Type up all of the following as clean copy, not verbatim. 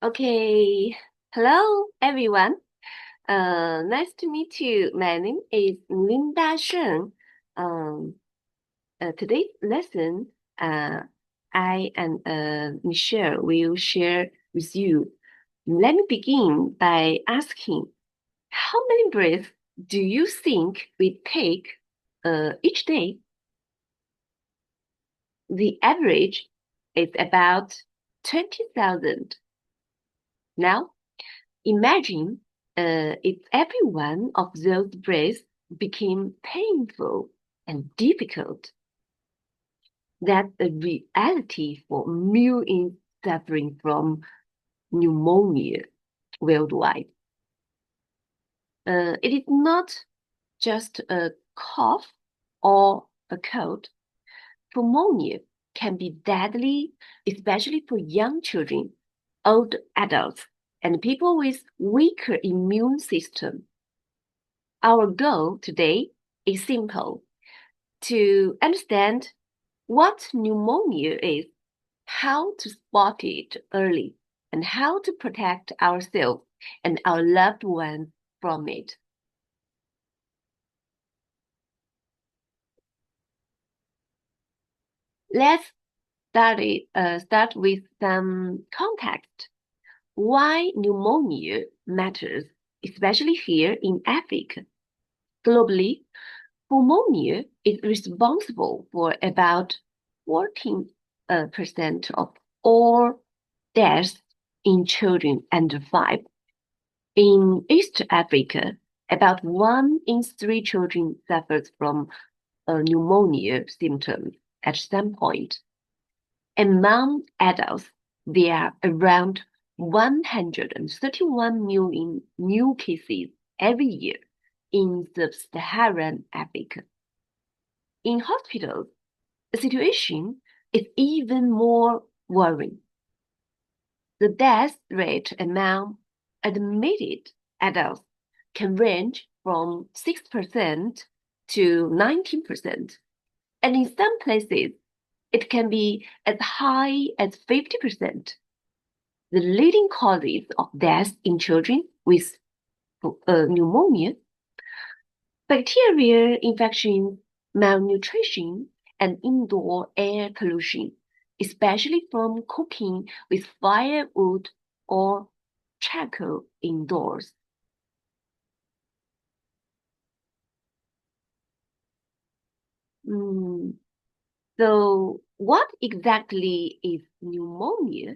Okay, hello everyone. Nice to meet you. My name is Linda Zheng. Um, Today's lesson, uh, I and Michelle will share with you. Let me begin by asking, how many breaths do you think we take each day? The average is about 20,000. Now, imagine if every one of those breaths became painful and difficult. That's a reality for millions suffering from pneumonia worldwide. It is not just a cough or a cold. Pneumonia can be deadly, especially for young children, old adults, and people with weaker immune system. Our goal today is simple: to understand what pneumonia is, how to spot it early, and how to protect ourselves and our loved ones from it. Let's start with some context. Why pneumonia matters, especially here in Africa. Globally, pneumonia is responsible for about 14% of all deaths in children under 5. In East Africa, about 1 in 3 children suffers from pneumonia symptoms at some point. Among adults, there are around 131 million new cases every year in sub-Saharan Africa. In hospitals, the situation is even more worrying. The death rate among admitted adults can range from 6% to 19%, and in some places, it can be as high as 50%. The leading causes of death in children with pneumonia: bacterial infections, malnutrition, and indoor air pollution, especially from cooking with firewood or charcoal indoors. Mm, so, what exactly is pneumonia?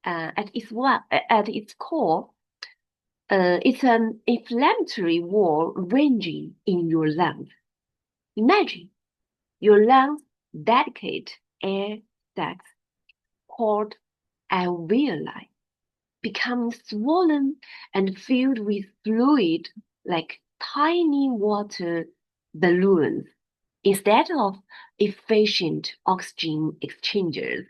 At its core, it's an inflammatory wall ranging in your lungs. Imagine your lungs dedicate air sacs called alveoli become swollen and filled with fluid like tiny water balloons instead of efficient oxygen exchangers.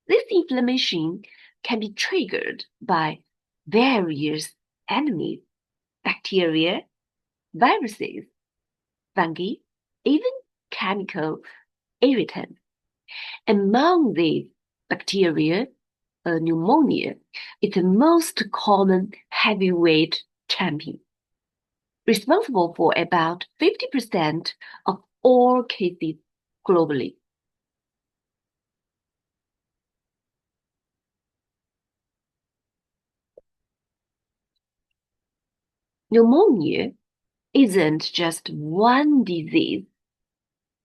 This inflammation can be triggered by various enemies, bacteria, viruses, fungi, even chemical irritants. Among these bacteria, pneumonia is the most common heavyweight champion, responsible for about 50% of all cases globally. Pneumonia isn't just one disease,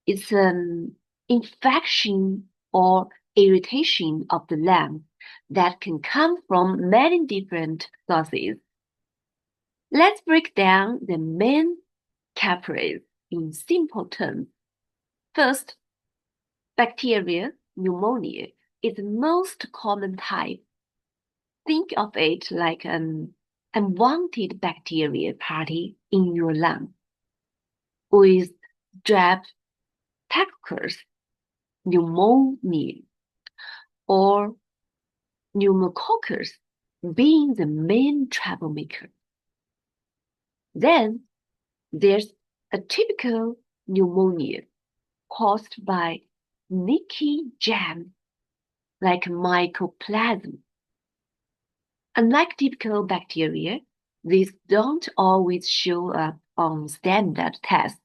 it's an infection or irritation of the lung that can come from many different sources. Let's break down the main culprits in simple terms. First, bacterial pneumonia is the most common type. Think of it like an unwanted bacteria party in your lung, with Streptococcus pneumoniae or pneumococcus being the main troublemaker. Then there's a typical pneumonia caused by leaky germs like mycoplasma. Unlike typical bacteria, these don't always show up on standard tests.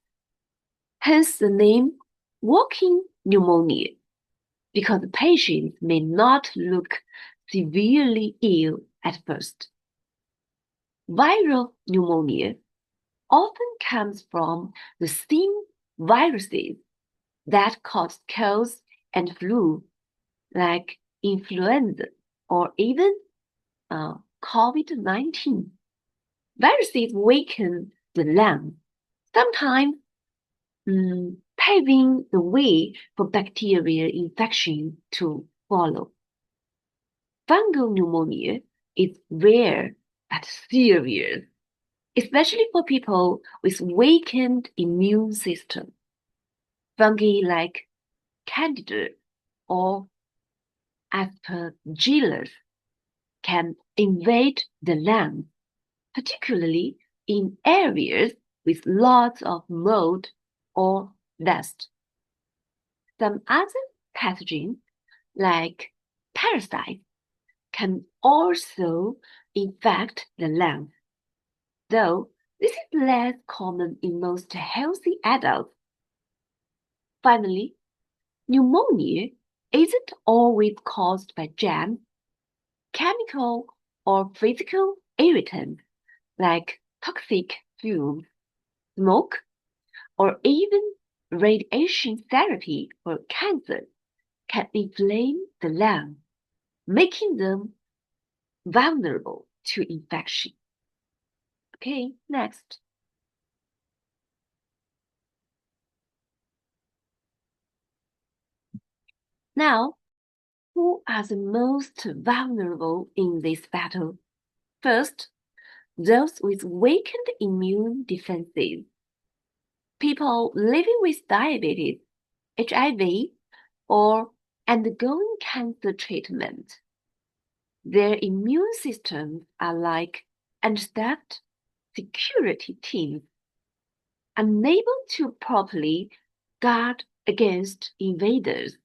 Hence the name walking pneumonia, because patients may not look severely ill at first. Viral pneumonia often comes from the same viruses that cause colds and flu, like influenza or even COVID-19. Viruses weaken the lung, sometimes paving the way for bacterial infection to follow. Fungal pneumonia is rare but serious, especially for people with weakened immune system. Fungi like Candida or Aspergillus can invade the lung, particularly in areas with lots of mold or dust. Some other pathogens, like parasites, can also infect the lung, though this is less common in most healthy adults. Finally, pneumonia isn't always caused by germs. Chemical or physical irritants like toxic fumes, smoke, or even radiation therapy for cancer can inflame the lung, making them vulnerable to infection. Okay, next. Now, who are the most vulnerable in this battle? First, those with weakened immune defenses. People living with diabetes, HIV, or undergoing cancer treatment. Their immune systems are like understaffed security teams, unable to properly guard against invaders.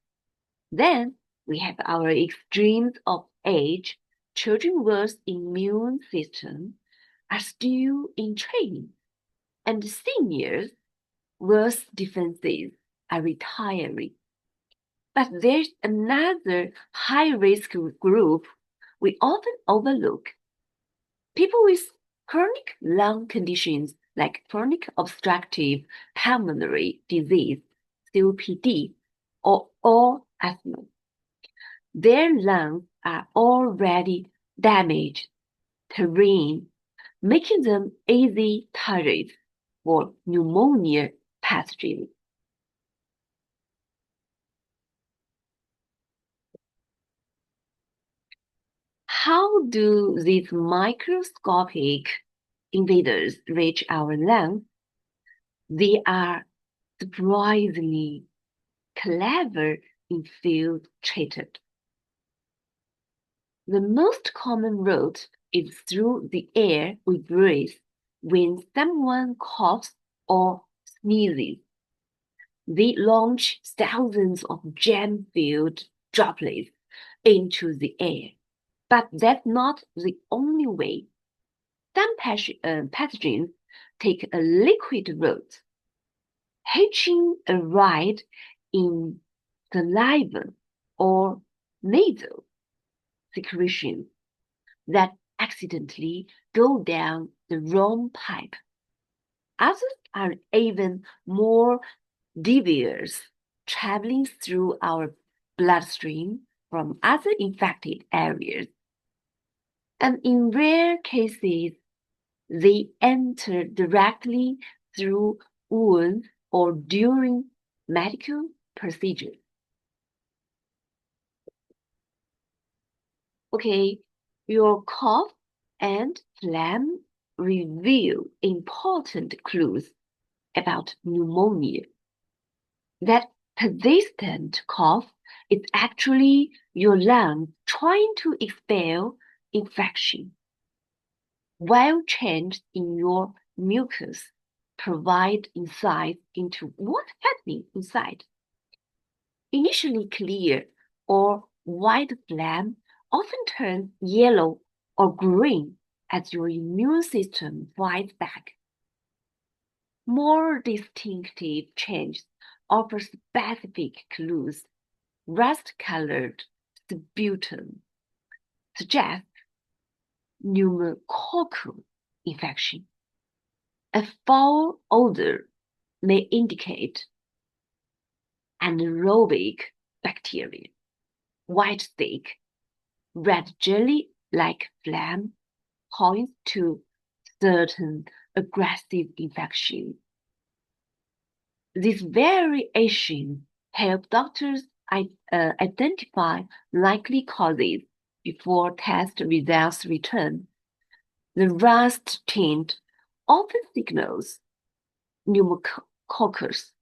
Then we have our extremes of age. Children with immune system are still in training, and seniors with defenses are retiring. But there's another high-risk group we often overlook. People with chronic lung conditions like chronic obstructive pulmonary disease, COPD, or asthma. Their lungs are already damaged terrain, making them easy targets for pneumonia pathogens. How do these microscopic invaders reach our lungs? They are surprisingly clever infiltrated. The most common route is through the air we breathe when someone coughs or sneezes. They launch thousands of germ-filled droplets into the air. But that's not the only way. Some pathogens take a liquid route, hitching a ride in saliva or nasal secretions that accidentally go down the wrong pipe. Others are even more devious, traveling through our bloodstream from other infected areas. And in rare cases, they enter directly through wounds or during medical procedures. Okay, your cough and phlegm reveal important clues about pneumonia. That persistent cough is actually your lungs trying to expel infection, while changes in your mucus provide insight into what's happening inside. Initially clear or white phlegm often turns yellow or green as your immune system fights back. More distinctive changes offer specific clues. Rust-colored sputum suggests pneumococcal infection. A foul odor may indicate anaerobic bacteria. White stick, red jelly-like phlegm points to certain aggressive infection. This variation helps doctors identify likely causes before test results return. The rust tint often signals pneumococcus,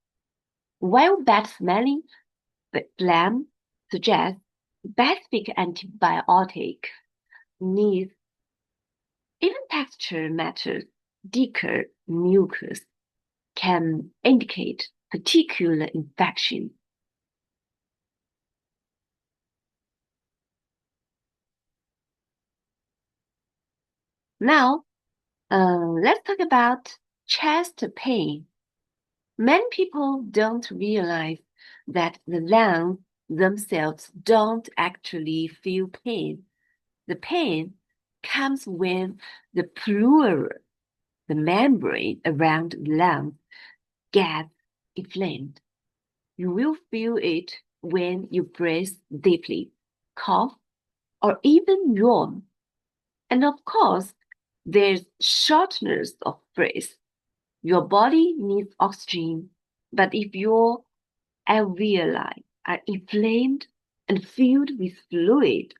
while bad-smelling phlegm suggests specific antibiotic needs. Even texture matters. Thicker mucus can indicate particular infection. Now, let's talk about chest pain. Many people don't realize that the lungs themselves don't actually feel pain. The pain comes when the pleura, the membrane around the lungs, gets inflamed. You will feel it when you breathe deeply, cough, or even yawn. And of course, there's shortness of breath. Your body needs oxygen, but if your alveoli are inflamed and filled with fluid,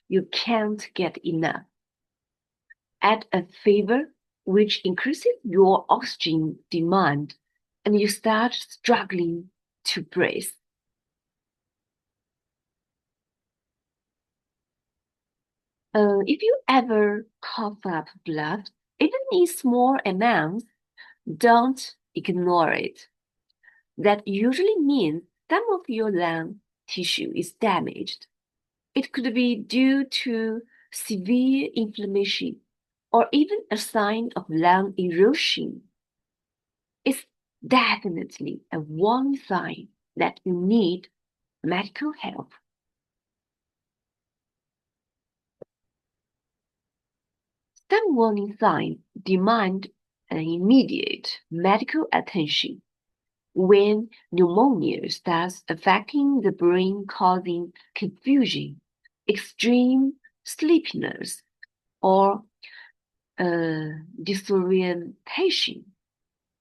you can't get enough. Add a fever, which increases your oxygen demand, and you start struggling to breathe. If you ever cough up blood, even in small amounts, don't ignore it. That usually means some of your lung tissue is damaged. It could be due to severe inflammation or even a sign of lung erosion. It's definitely a warning sign that you need medical help. Some warning signs demand an immediate medical attention. When pneumonia starts affecting the brain, causing confusion, extreme sleepiness, or disorientation,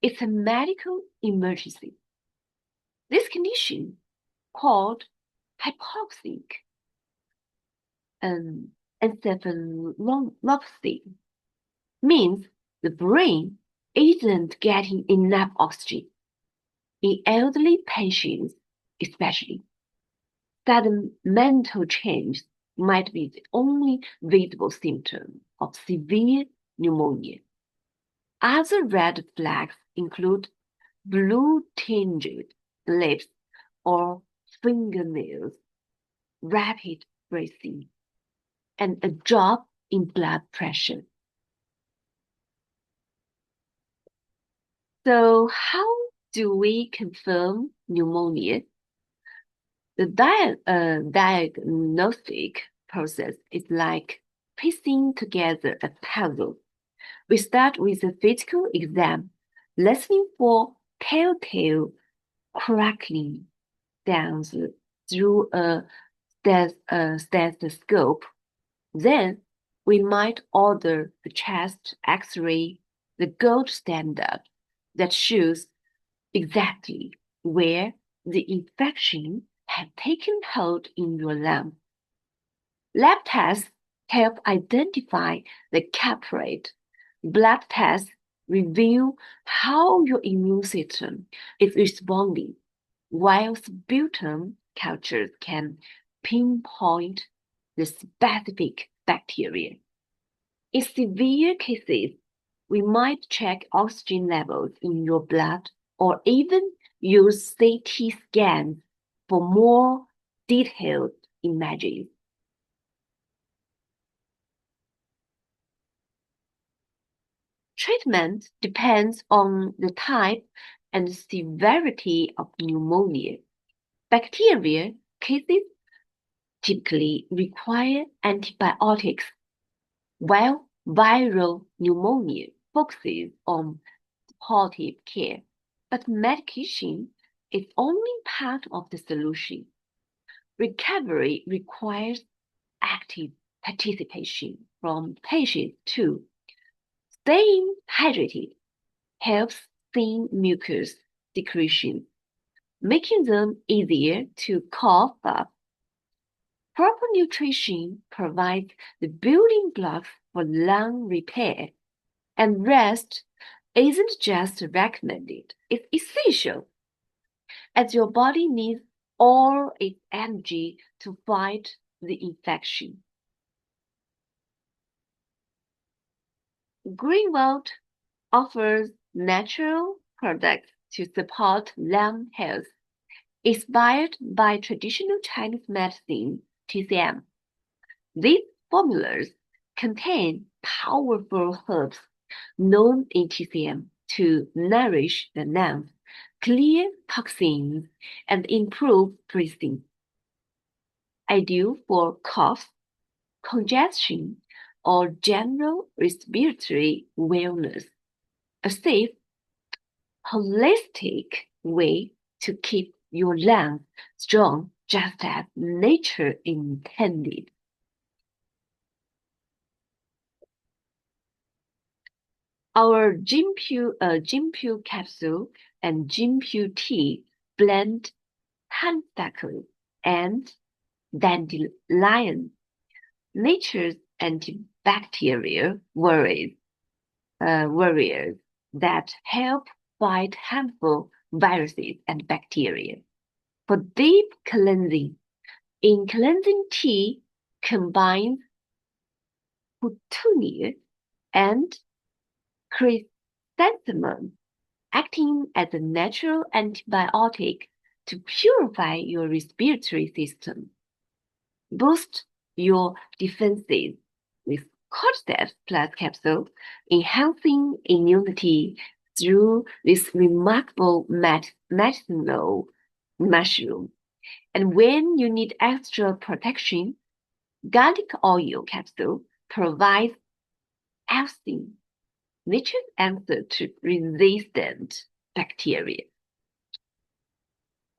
it's a medical emergency. This condition, called hypoxic encephalopathy, means the brain isn't getting enough oxygen. In elderly patients, especially, sudden mental change might be the only visible symptom of severe pneumonia. Other red flags include blue-tinged lips or fingernails, rapid breathing, and a drop in blood pressure. So how do we confirm pneumonia? The diagnostic process is like piecing together a puzzle. We start with a physical exam, listening for telltale crackling sounds through a stethoscope. Then we might order a chest X-ray, the gold standard that shows exactly where the infection had taken hold in your lung. Lab tests help identify the culprit. Blood tests reveal how your immune system is responding, while sputum cultures can pinpoint the specific bacteria. In severe cases, we might check oxygen levels in your blood or even use CT scans for more detailed images. Treatment depends on the type and severity of pneumonia. Bacterial cases typically require antibiotics, while viral pneumonia focuses on supportive care. But medication is only part of the solution. Recovery requires active participation from patients too. Staying hydrated helps thin mucus secretion, making them easier to cough up. Proper nutrition provides the building blocks for lung repair, and rest isn't just recommended, it's essential, as your body needs all its energy to fight the infection. Greenwald offers natural products to support lung health, inspired by traditional Chinese medicine, TCM. These formulas contain powerful herbs known in TCM to nourish the lungs, clear toxins, and improve breathing. Ideal for cough, congestion, or general respiratory wellness. A safe, holistic way to keep your lungs strong just as nature intended. Our Jinpyu capsule and Jinpyu tea blend honeysuckle and dandelion, nature's antibacterial warriors that help fight harmful viruses and bacteria. For deep cleansing, in cleansing tea combines petunia and chrysanthemum, acting as a natural antibiotic to purify your respiratory system. Boost your defenses with cordyceps plus capsule, enhancing immunity through this remarkable medicinal mushroom. And when you need extra protection, garlic oil capsule provides allicin, nature's answer to resistant bacteria.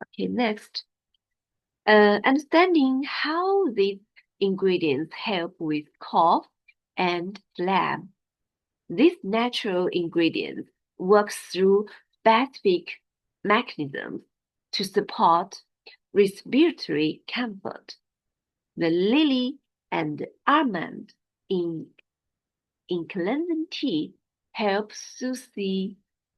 Okay, next. Understanding how these ingredients help with cough and phlegm. These natural ingredients work through specific mechanisms to support respiratory comfort. The lily and almond in cleansing tea help soothe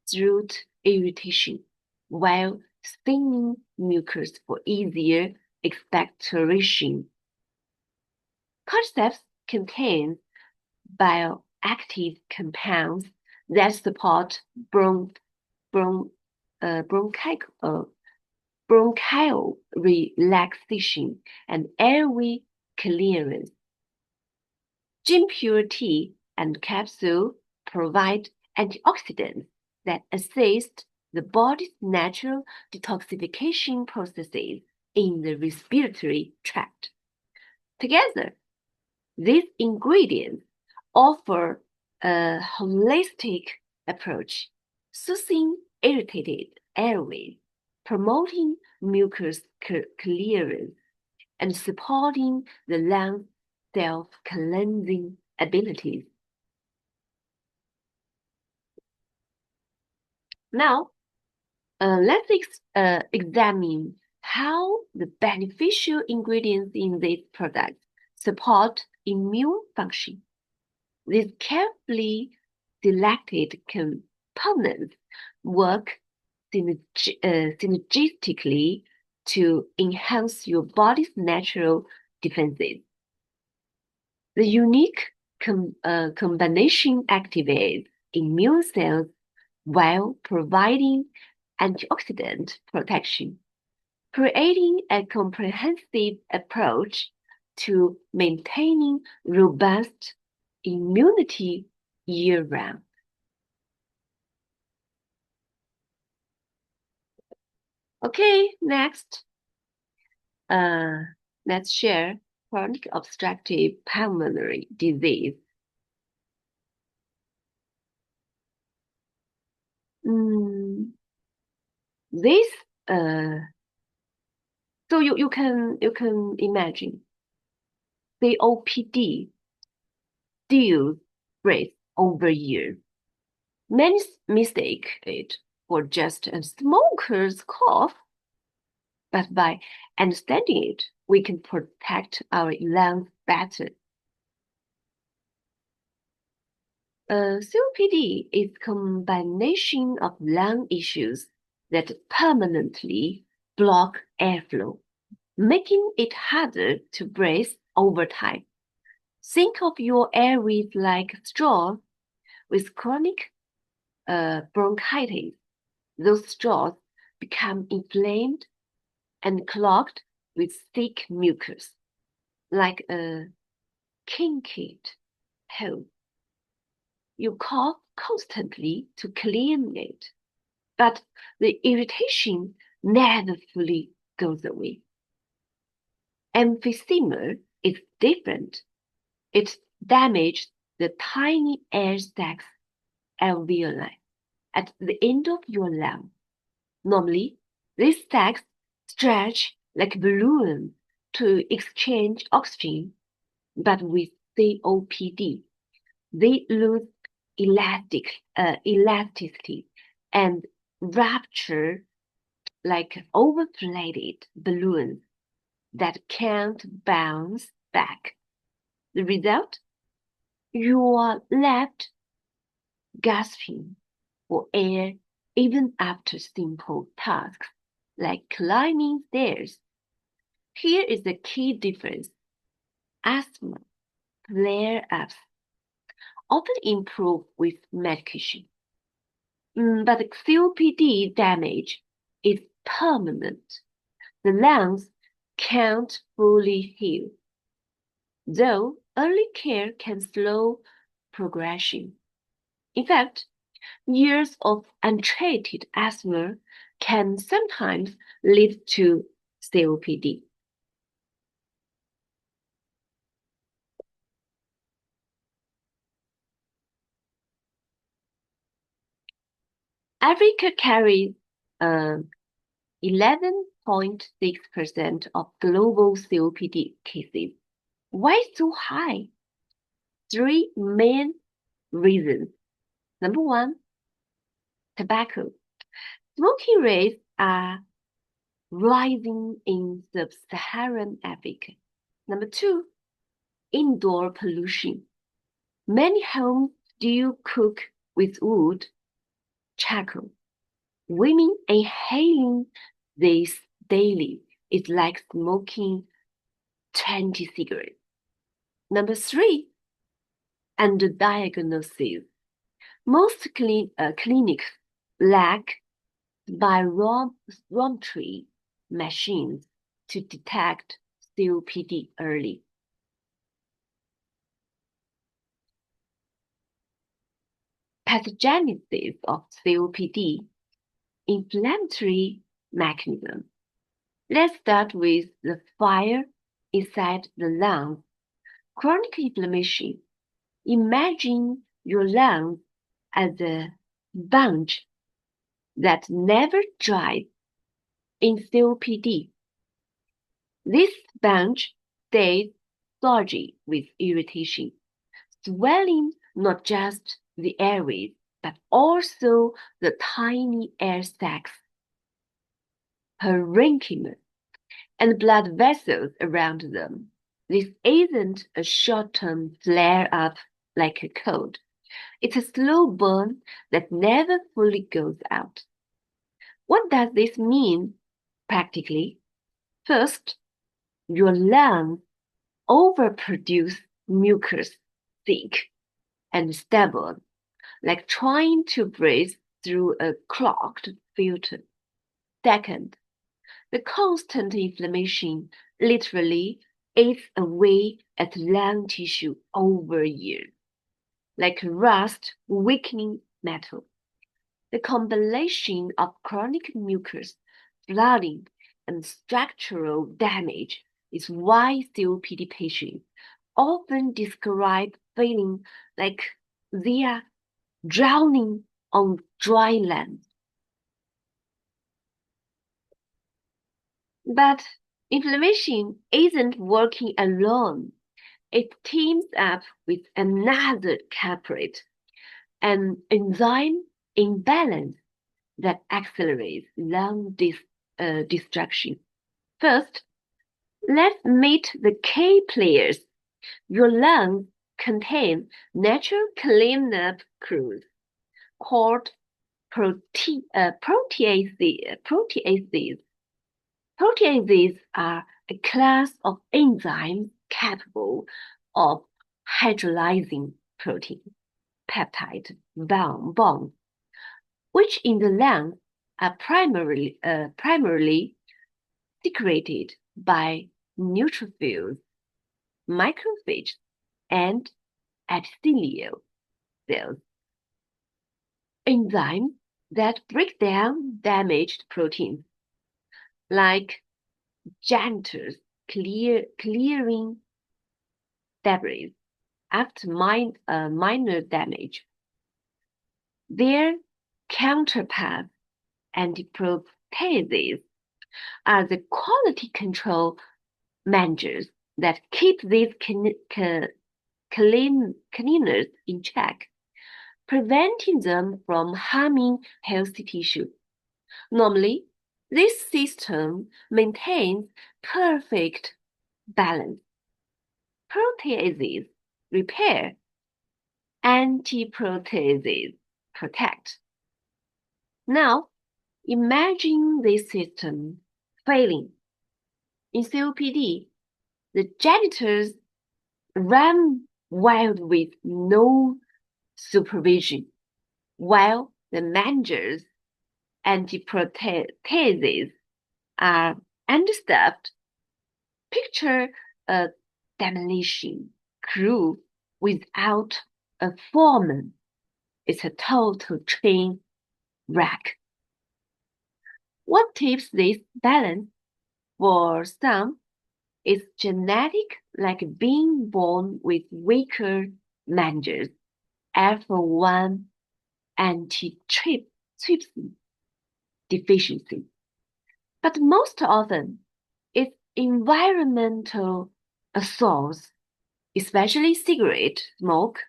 throat irritation, while staining mucus for easier expectoration. Cordyceps contains bioactive compounds that support bronchial relaxation and airway clearance. Jinpyu tea and capsule provide antioxidants that assist the body's natural detoxification processes in the respiratory tract. Together, these ingredients offer a holistic approach, soothing irritated airways, promoting mucus clearance, and supporting the lungs' self-cleansing abilities. Now, let's examine how the beneficial ingredients in this product support immune function. These carefully selected components work synergistically to enhance your body's natural defenses. The unique combination activates immune cells while providing antioxidant protection, creating a comprehensive approach to maintaining robust immunity year-round. Okay, next, uh, let's share chronic obstructive pulmonary disease. Mm, this, uh, so you can imagine COPD steals breath over years. Many mistake it for just a smoker's cough, but by understanding it, we can protect our lungs better. COPD is a combination of lung issues that permanently block airflow, making it harder to breathe over time. Think of your airways like straws with chronic bronchitis. Those straws become inflamed and clogged with thick mucus, like a kinky hole. You cough constantly to clean it, but the irritation never fully goes away. Emphysema is different. It damages the tiny air sacs alveoli at the end of your lung. Normally, these sacs stretch like balloons to exchange oxygen, but with COPD, they lose elasticity and rupture like overinflated balloons that can't bounce back. The result? You are left gasping for air even after simple tasks like climbing stairs. Here is the key difference. Asthma flare-ups often improve with medication, but COPD damage is permanent. The lungs can't fully heal, though early care can slow progression. In fact, years of untreated asthma can sometimes lead to COPD. Africa carries 11.6% of global COPD cases. Why so high? Three main reasons. Number one, tobacco. Smoking rates are rising in sub-Saharan Africa. Number two, indoor pollution. Many homes still cook with wood, charcoal. Women inhaling this daily is like smoking 20 cigarettes. Number three, underdiagnosis. Most clinics lack spirometry machines to detect COPD early. Pathogenesis of COPD, inflammatory mechanism. Let's start with the fire inside the lungs. Chronic inflammation. Imagine your lungs as a sponge that never dries. In COPD, this sponge stays soggy with irritation, swelling not just the airways, but also the tiny air sacs, parenchyma, and blood vessels around them. This isn't a short-term flare-up like a cold. It's a slow burn that never fully goes out. What does this mean practically? First, your lungs overproduce mucus, thick and stubborn, like trying to breathe through a clogged filter. Second, the constant inflammation literally eats away at lung tissue over years, like rust weakening metal. The combination of chronic mucus flooding, and structural damage is why COPD patients often describe feeling like they are drowning on dry land. But inflammation isn't working alone. It teams up with another culprit, an enzyme imbalance that accelerates lung destruction. First, let's meet the key players. Your lungs contain natural cleanup crews called proteases. Proteases are a class of enzymes capable of hydrolyzing protein peptide bonds, which in the lung are primarily secreted by neutrophils, macrophages, and epithelial cells. Enzymes that break down damaged proteins, like janitors clearing debris after minor damage. Their counterparts, antiproteases, are the quality control managers that keep these cleaners in check, preventing them from harming healthy tissue. Normally, this system maintains perfect balance. Proteases repair, antiproteases protect. Now, imagine this system failing. In COPD, the janitors run wild with no supervision, while the managers, antiproteases, are understaffed. Picture a demolition crew without a foreman. It's a total train wreck. What tips this balance? For some, it's genetic, like being born with weaker managers, alpha-1 antitrypsin deficiency. But most often, it's environmental assaults, especially cigarette smoke,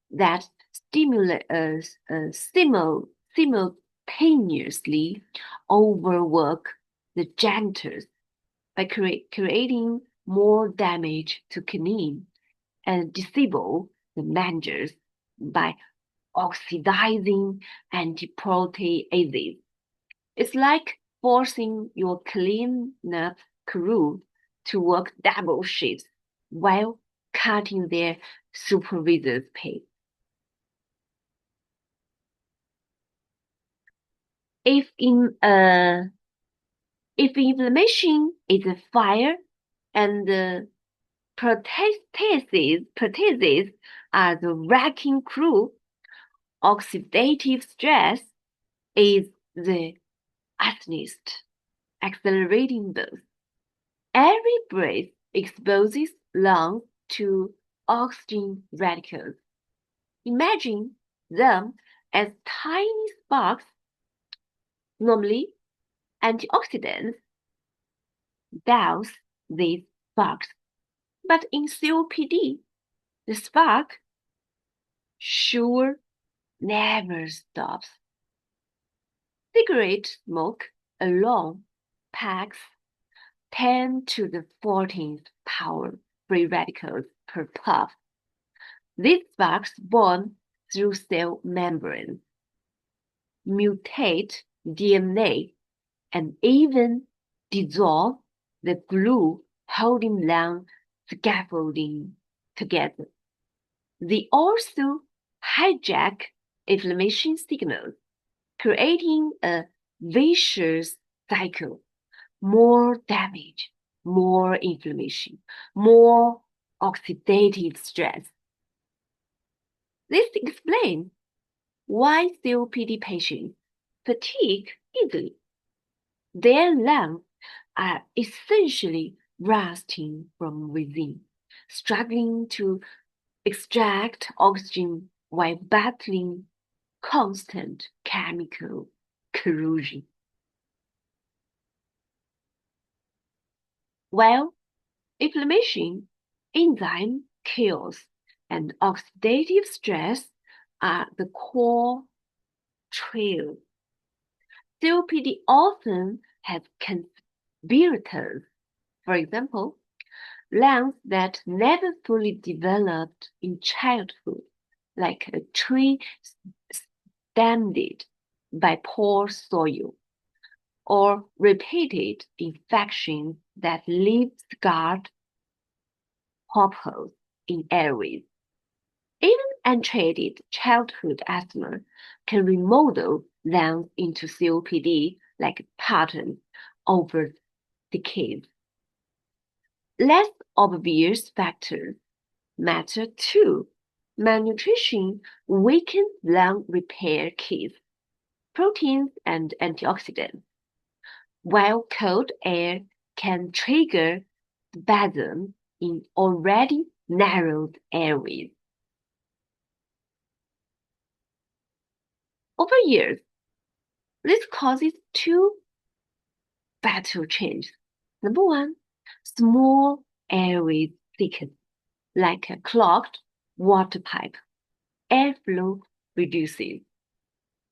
that simultaneously overwork the janitors by creating more damage to kidney and disable the managers by oxidizing antiproteases. It's like forcing your cleanup crew to work double shifts while cutting their supervisor's pay. If inflammation is a fire and the proteases are the wrecking crew, oxidative stress is the arsonist, accelerating both. Every breath exposes lungs to oxygen radicals. Imagine them as tiny sparks. Normally, antioxidants douse these sparks, but in COPD, the spark sure never stops. Cigarette smoke alone packs 10 to the 14th power free radicals per puff. These sparks burn through cell membranes, mutate DNA, and even dissolve the glue holding lung scaffolding together. They also hijack inflammation signals, creating a vicious cycle. More damage, more inflammation, more oxidative stress. This explains why COPD patients fatigue easily. Their lungs are essentially rusting from within, struggling to extract oxygen while battling constant chemical corrosion. While inflammation, enzyme chaos, and oxidative stress are the core trail. COPD often has conspirators. For example, lungs that never fully developed in childhood, like a tree standed by poor soil, or repeated infections that leave scarred potholes in airways. Even untreated childhood asthma can remodel lungs into COPD-like patterns over decades. Less obvious factors matter too. Malnutrition weakens lung repair kits, proteins, and antioxidants, while cold air can trigger spasm in already narrowed airways. Over years, this causes two fatal changes. Number one, small airways thicken like a clogged water pipe. Airflow reduces.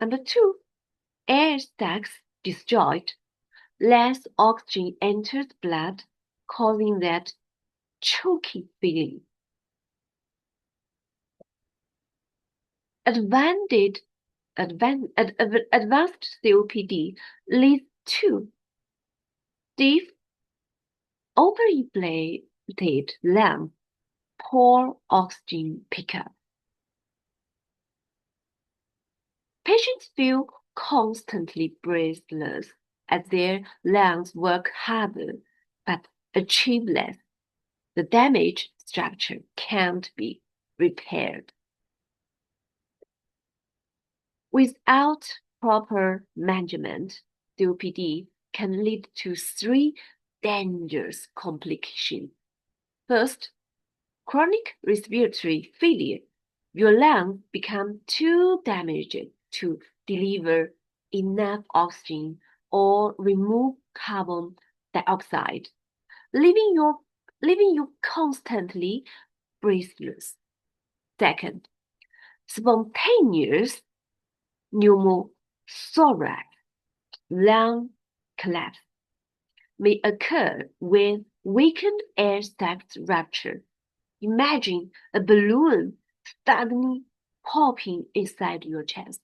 Number two, air sacs disjoint. Less oxygen enters blood, causing that choky feeling. Advanced COPD leads to stiff, overinflated lungs, poor oxygen pickup. Patients feel constantly breathless as their lungs work harder but achieve less. The damaged structure can't be repaired. Without proper management, COPD can lead to three dangerous complications. First, chronic respiratory failure. Your lungs become too damaged to deliver enough oxygen or remove carbon dioxide, leaving you constantly breathless. Second, spontaneous pneumothorax, lung collapse, may occur when weakened air sacs rupture. Imagine a balloon suddenly popping inside your chest.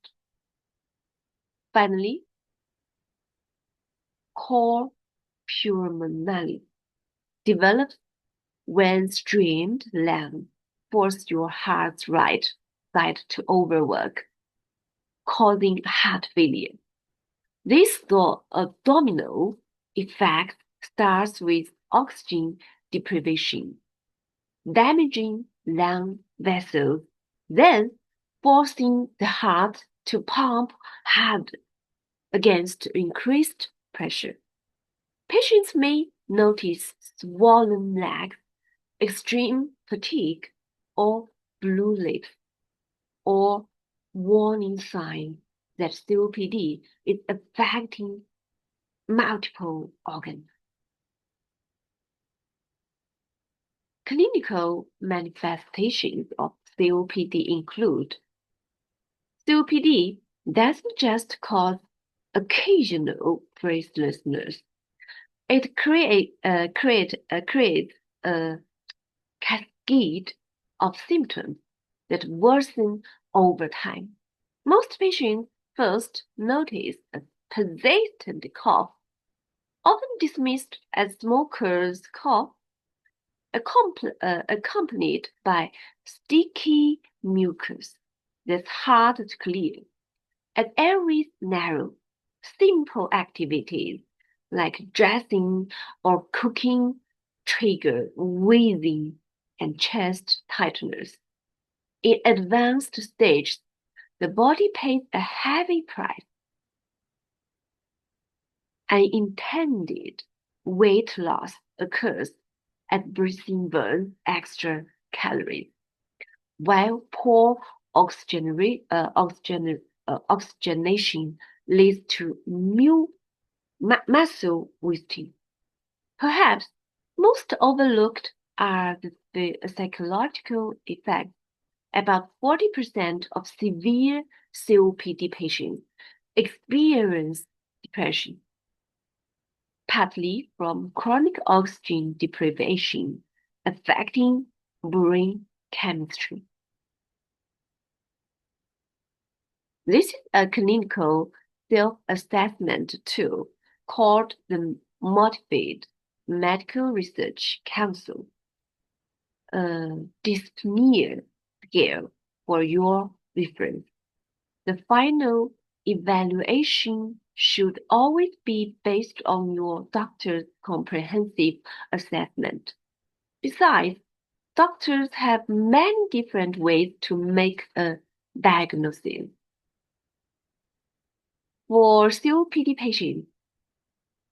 Finally, core pulmonary develops when strained lungs force your heart's right side to overwork, causing heart failure. This domino effect starts with oxygen deprivation, damaging lung vessels, then forcing the heart to pump hard against increased pressure. Patients may notice swollen legs, extreme fatigue, or blue lips, or warning signs that COPD is affecting multiple organs. Clinical manifestations of COPD include COPD doesn't just cause occasional breathlessness. It creates a cascade of symptoms that worsen over time. Most patients first notice a persistent cough, often dismissed as smoker's cough, accompanied by sticky mucus that's hard to clear. As airways narrow, simple activities like dressing or cooking trigger wheezing and chest tightness. In advanced stages, the body pays a heavy price. Unintended weight loss occurs as breathing burns extra calories, while poor oxygenation leads to muscle wasting. Perhaps most overlooked are the psychological effects. About 40% of severe COPD patients experience depression, partly from chronic oxygen deprivation affecting brain chemistry. This is a clinical self-assessment tool called the Motivated Medical Research Council, dyspnea scale for your reference. The final evaluation should always be based on your doctor's comprehensive assessment. Besides, doctors have many different ways to make a diagnosis. For COPD patients,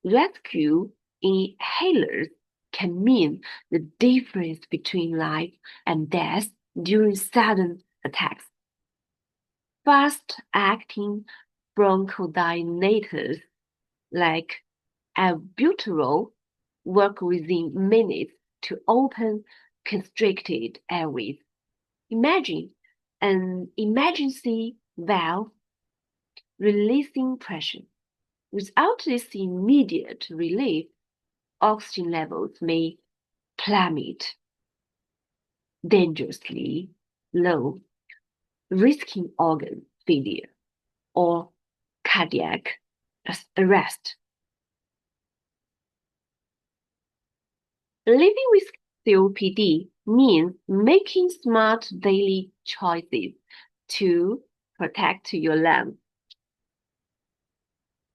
rescue inhalers can mean the difference between life and death during sudden attacks. Fast-acting bronchodilators like albuterol work within minutes to open constricted airways. Imagine an emergency valve releasing pressure. Without this immediate relief, oxygen levels may plummet dangerously low, risking organ failure or cardiac arrest. Living with COPD means making smart daily choices to protect your lungs.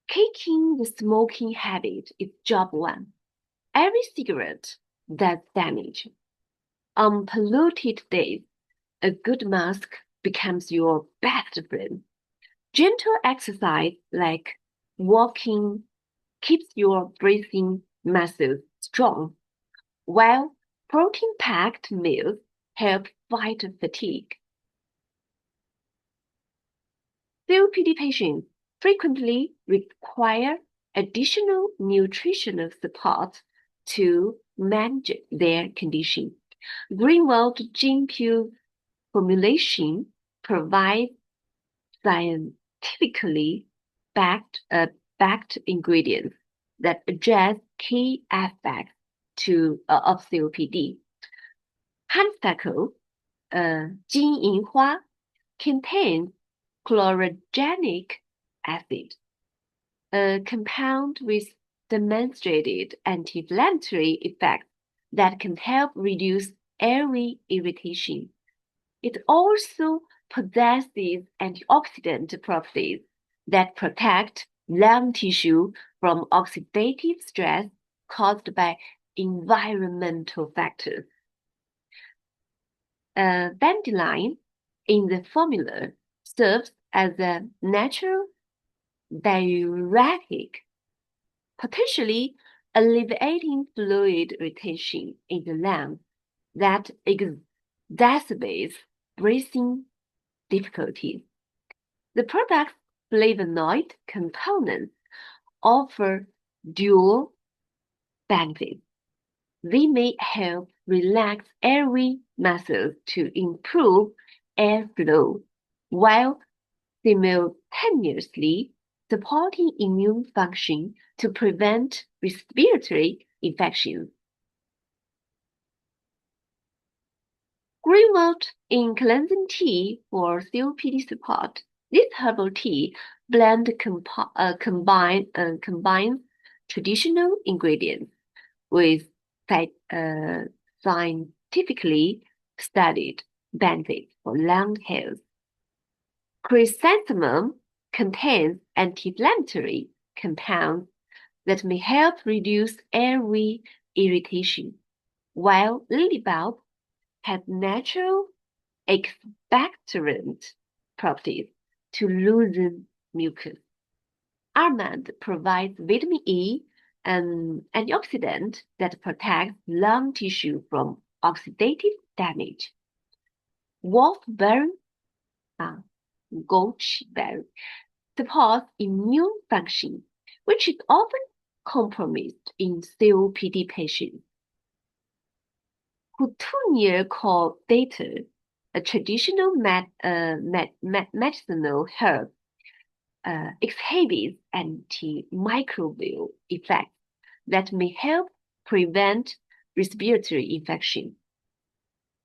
Kicking the smoking habit is job one. Every cigarette does damage. On polluted days, a good mask becomes your best friend. Gentle exercise like walking keeps your breathing muscles strong, while protein-packed meals help fight fatigue. COPD patients frequently require additional nutritional support to manage their condition. Greenwald gene pill formulation provides scientifically backed ingredients that address key aspects of COPD. Honeysuckle, 金银花, contains chlorogenic acid, a compound with demonstrated anti-inflammatory effects that can help reduce airway irritation. It also possesses antioxidant properties that protect lung tissue from oxidative stress caused by environmental factors. Dandelion in the formula serves as a natural diuretic, potentially alleviating fluid retention in the lung that exacerbates breathing difficulties. The product's flavonoid components offer dual benefits. They may help relax airway muscles to improve airflow, while simultaneously supporting immune function to prevent respiratory infections. Greenwald in cleansing tea for COPD support. This herbal tea blend combines traditional ingredients with scientifically studied benefits for lung health. Chrysanthemum contains anti-inflammatory compounds that may help reduce airway irritation, while lilybulb has natural expectorant properties to loosen mucus. almond provides vitamin E, an antioxidant that protects lung tissue from oxidative damage. Wolfberry, goachberry, supports immune function, which is often compromised in COPD patients. Petunia cordata, a traditional medicinal herb, exhibits antimicrobial effects that may help prevent respiratory infection.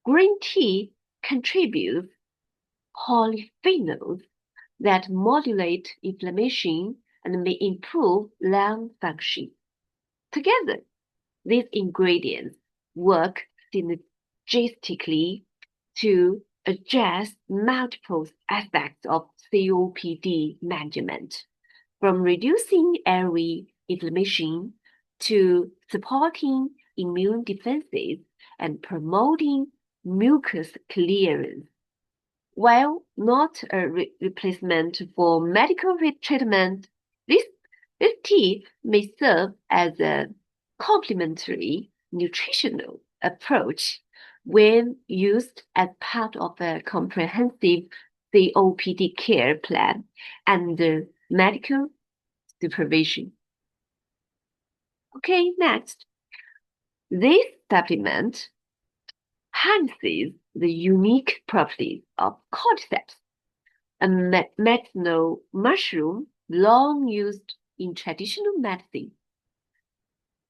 Green tea contributes polyphenols that modulate inflammation and may improve lung function. Together, these ingredients work synergistically to address multiple aspects of COPD management, from reducing airway inflammation to supporting immune defenses and promoting mucus clearance. While not a replacement for medical treatment, this tea may serve as a complementary nutritional approach when used as part of a comprehensive COPD care plan and medical supervision. Okay, next. This supplement harnesses the unique properties of cordyceps, a medicinal mushroom long used in traditional medicine.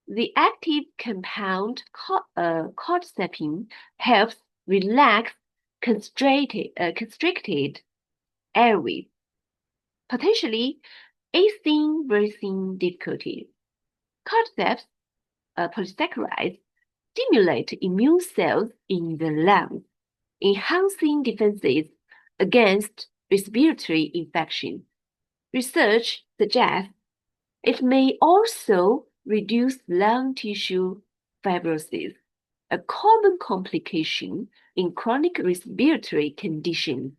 The active compound cordycepin helps relax constricted airways, potentially easing breathing difficulties. Cordyceps polysaccharides stimulate immune cells in the lungs, enhancing defenses against respiratory infections. Research suggests it may also reduce lung tissue fibrosis, a common complication in chronic respiratory conditions.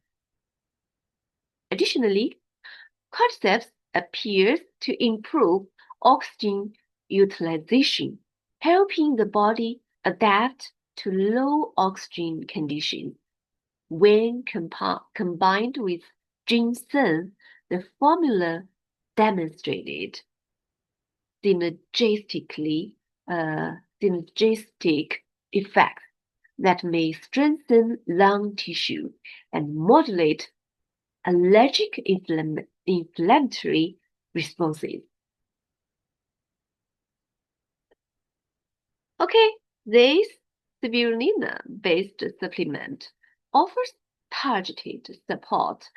Additionally, cordyceps appears to improve oxygen utilization, helping the body adapt to low oxygen conditions. When combined with ginseng, the formula demonstrated synergistic effects that may strengthen lung tissue and modulate allergic inflammatory responses. Okay, this spirulina-based supplement offers targeted support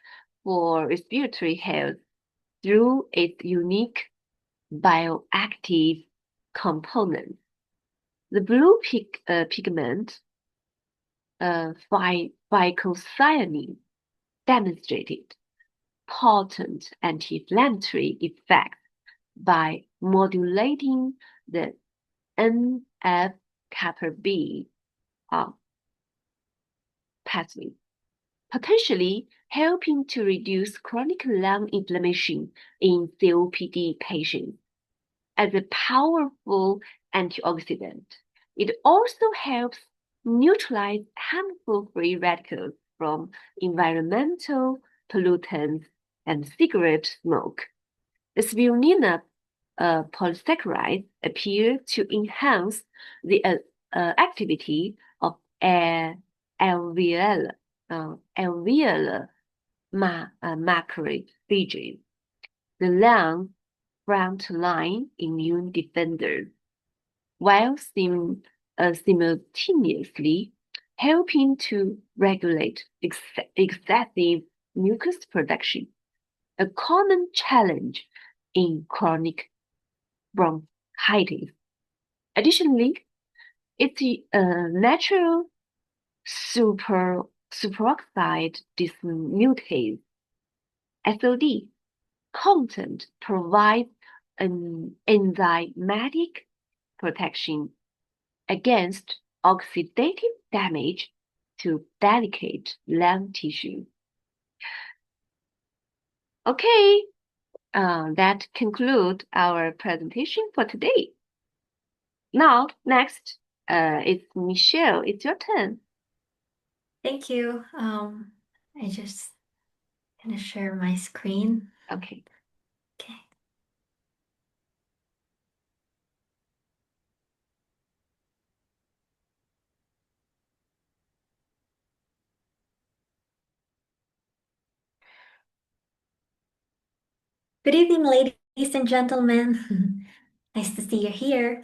for respiratory health through its unique bioactive components. The blue pigment, phycocyanin, demonstrated potent anti-inflammatory effects by modulating the NF-kappa B pathway, potentially helping to reduce chronic lung inflammation in COPD patients. As a powerful antioxidant, it also helps neutralize harmful free radicals from environmental pollutants and cigarette smoke. The spirulina polysaccharides appear to enhance the activity of alveolar macrophages, the lung frontline immune defenders, while simultaneously helping to regulate excessive mucus production, a common challenge in chronic bronchitis. Additionally, its natural superoxide dismutase (SOD) content provides an enzymatic protection against oxidative damage to delicate lung tissue. Okay, That concludes our presentation for today. Now, next, it's Michelle. It's your turn. Thank you. I just gonna share my screen. Okay. Okay. Good evening, ladies and gentlemen. Nice to see you here.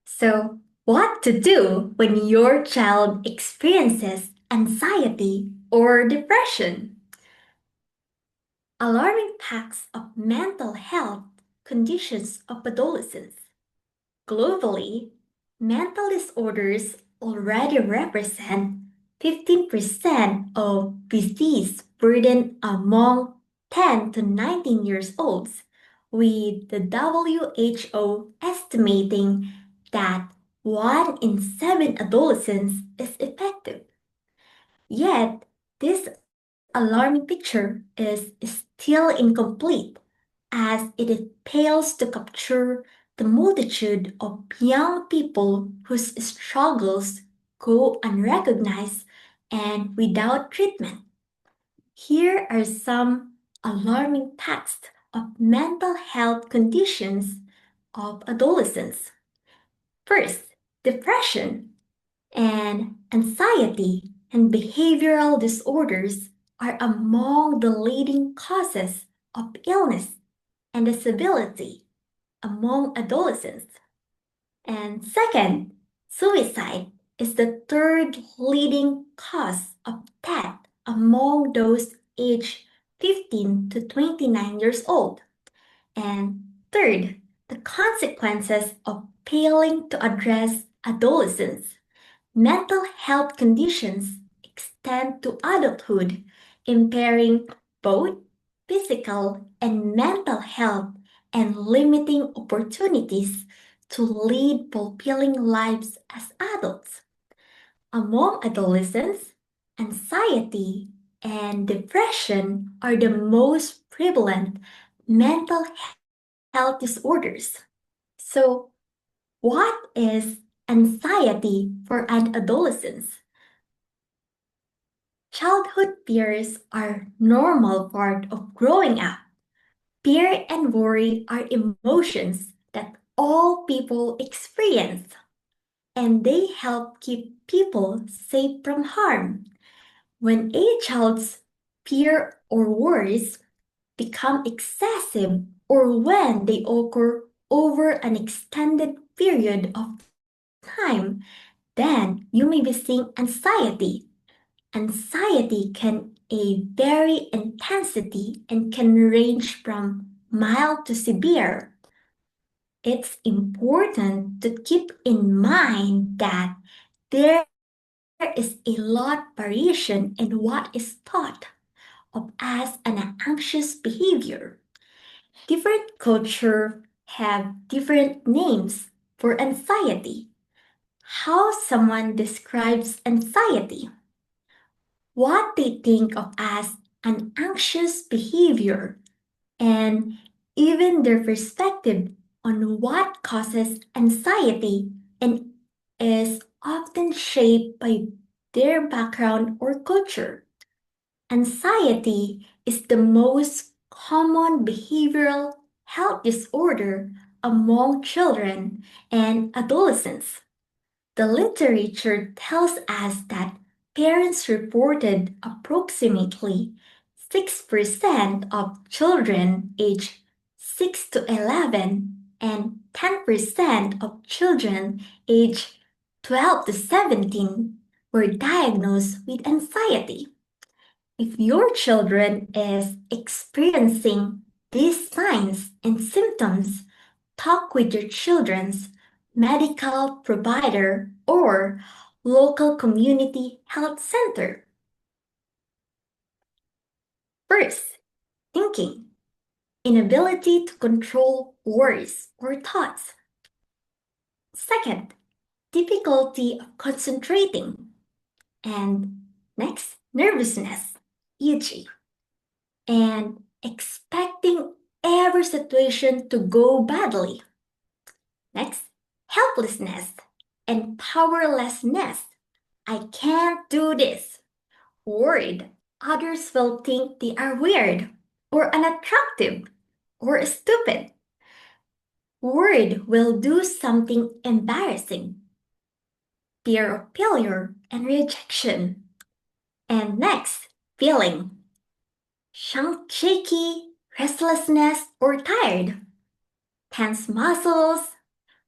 So, what to do when your child experiences anxiety or depression? Alarming facts of mental health conditions of adolescence. Globally, mental disorders already represent 15% of disease burden among 10 to 19 years olds, with the WHO estimating that 1 in 7 adolescents is affected. Yet, this alarming picture is still incomplete as it fails to capture the multitude of young people whose struggles go unrecognized and without treatment. Here are some alarming facts of mental health conditions of adolescents. First, depression and anxiety and behavioral disorders are among the leading causes of illness and disability among adolescents. And second, suicide is the third leading cause of death among those aged 15 to 29 years old. And third, the consequences of failing to address adolescence. Mental health conditions extend to adulthood, impairing both physical and mental health and limiting opportunities to lead fulfilling lives as adults. Among adolescents, anxiety and depression are the most prevalent mental health disorders. So, what is anxiety for an adolescent? Childhood fears are normal part of growing up. Fear and worry are emotions that all people experience, and they help keep people safe from harm. When a child's fear or worries become excessive or when they occur over an extended period of time, then you may be seeing anxiety. Anxiety can a very intensity and can range from mild to severe. It's important to keep in mind that there is a lot variation in what is thought of as an anxious behavior. Different cultures have different names for anxiety. How someone describes anxiety, what they think of as an anxious behavior, and even their perspective on what causes anxiety and is often shaped by their background or culture. Anxiety is the most common behavioral health disorder among children and adolescents. The literature tells us that parents reported approximately 6% of children aged 6 to 11 and 10% of children aged 12 to 17 were diagnosed with anxiety. If your children is experiencing these signs and symptoms, talk with your children's medical provider or local community health center. First, thinking, inability to control worries or thoughts. Second, difficulty of concentrating. And next, nervousness, e.g., and expecting every situation to go badly. Next, helplessness and powerlessness. I can't do this. Worried others will think they are weird or unattractive or stupid. Worried will do something embarrassing. Fear of failure and rejection. And next, feeling. Shaky, restlessness, or tired. Tense muscles,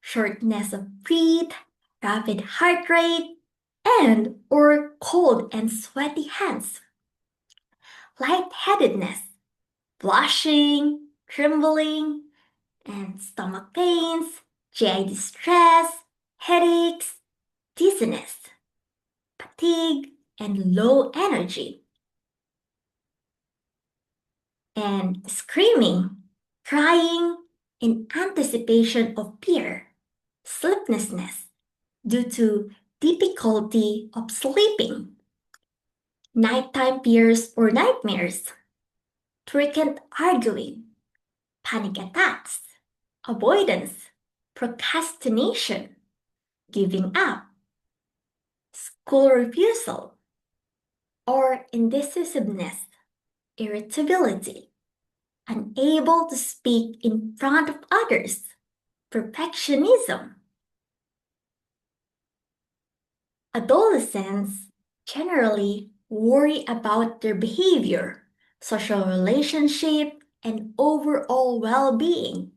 shortness of breath, rapid heart rate, and or cold and sweaty hands. Lightheadedness, blushing, trembling, and stomach pains, GI distress, headaches, dizziness, fatigue, and low energy. And screaming, crying in anticipation of fear, sleeplessness due to difficulty of sleeping, nighttime fears or nightmares, frequent arguing, panic attacks, avoidance, procrastination, giving up, school refusal, or indecisiveness, irritability, unable to speak in front of others, perfectionism. Adolescents generally worry about their behavior, social relationship, and overall well being.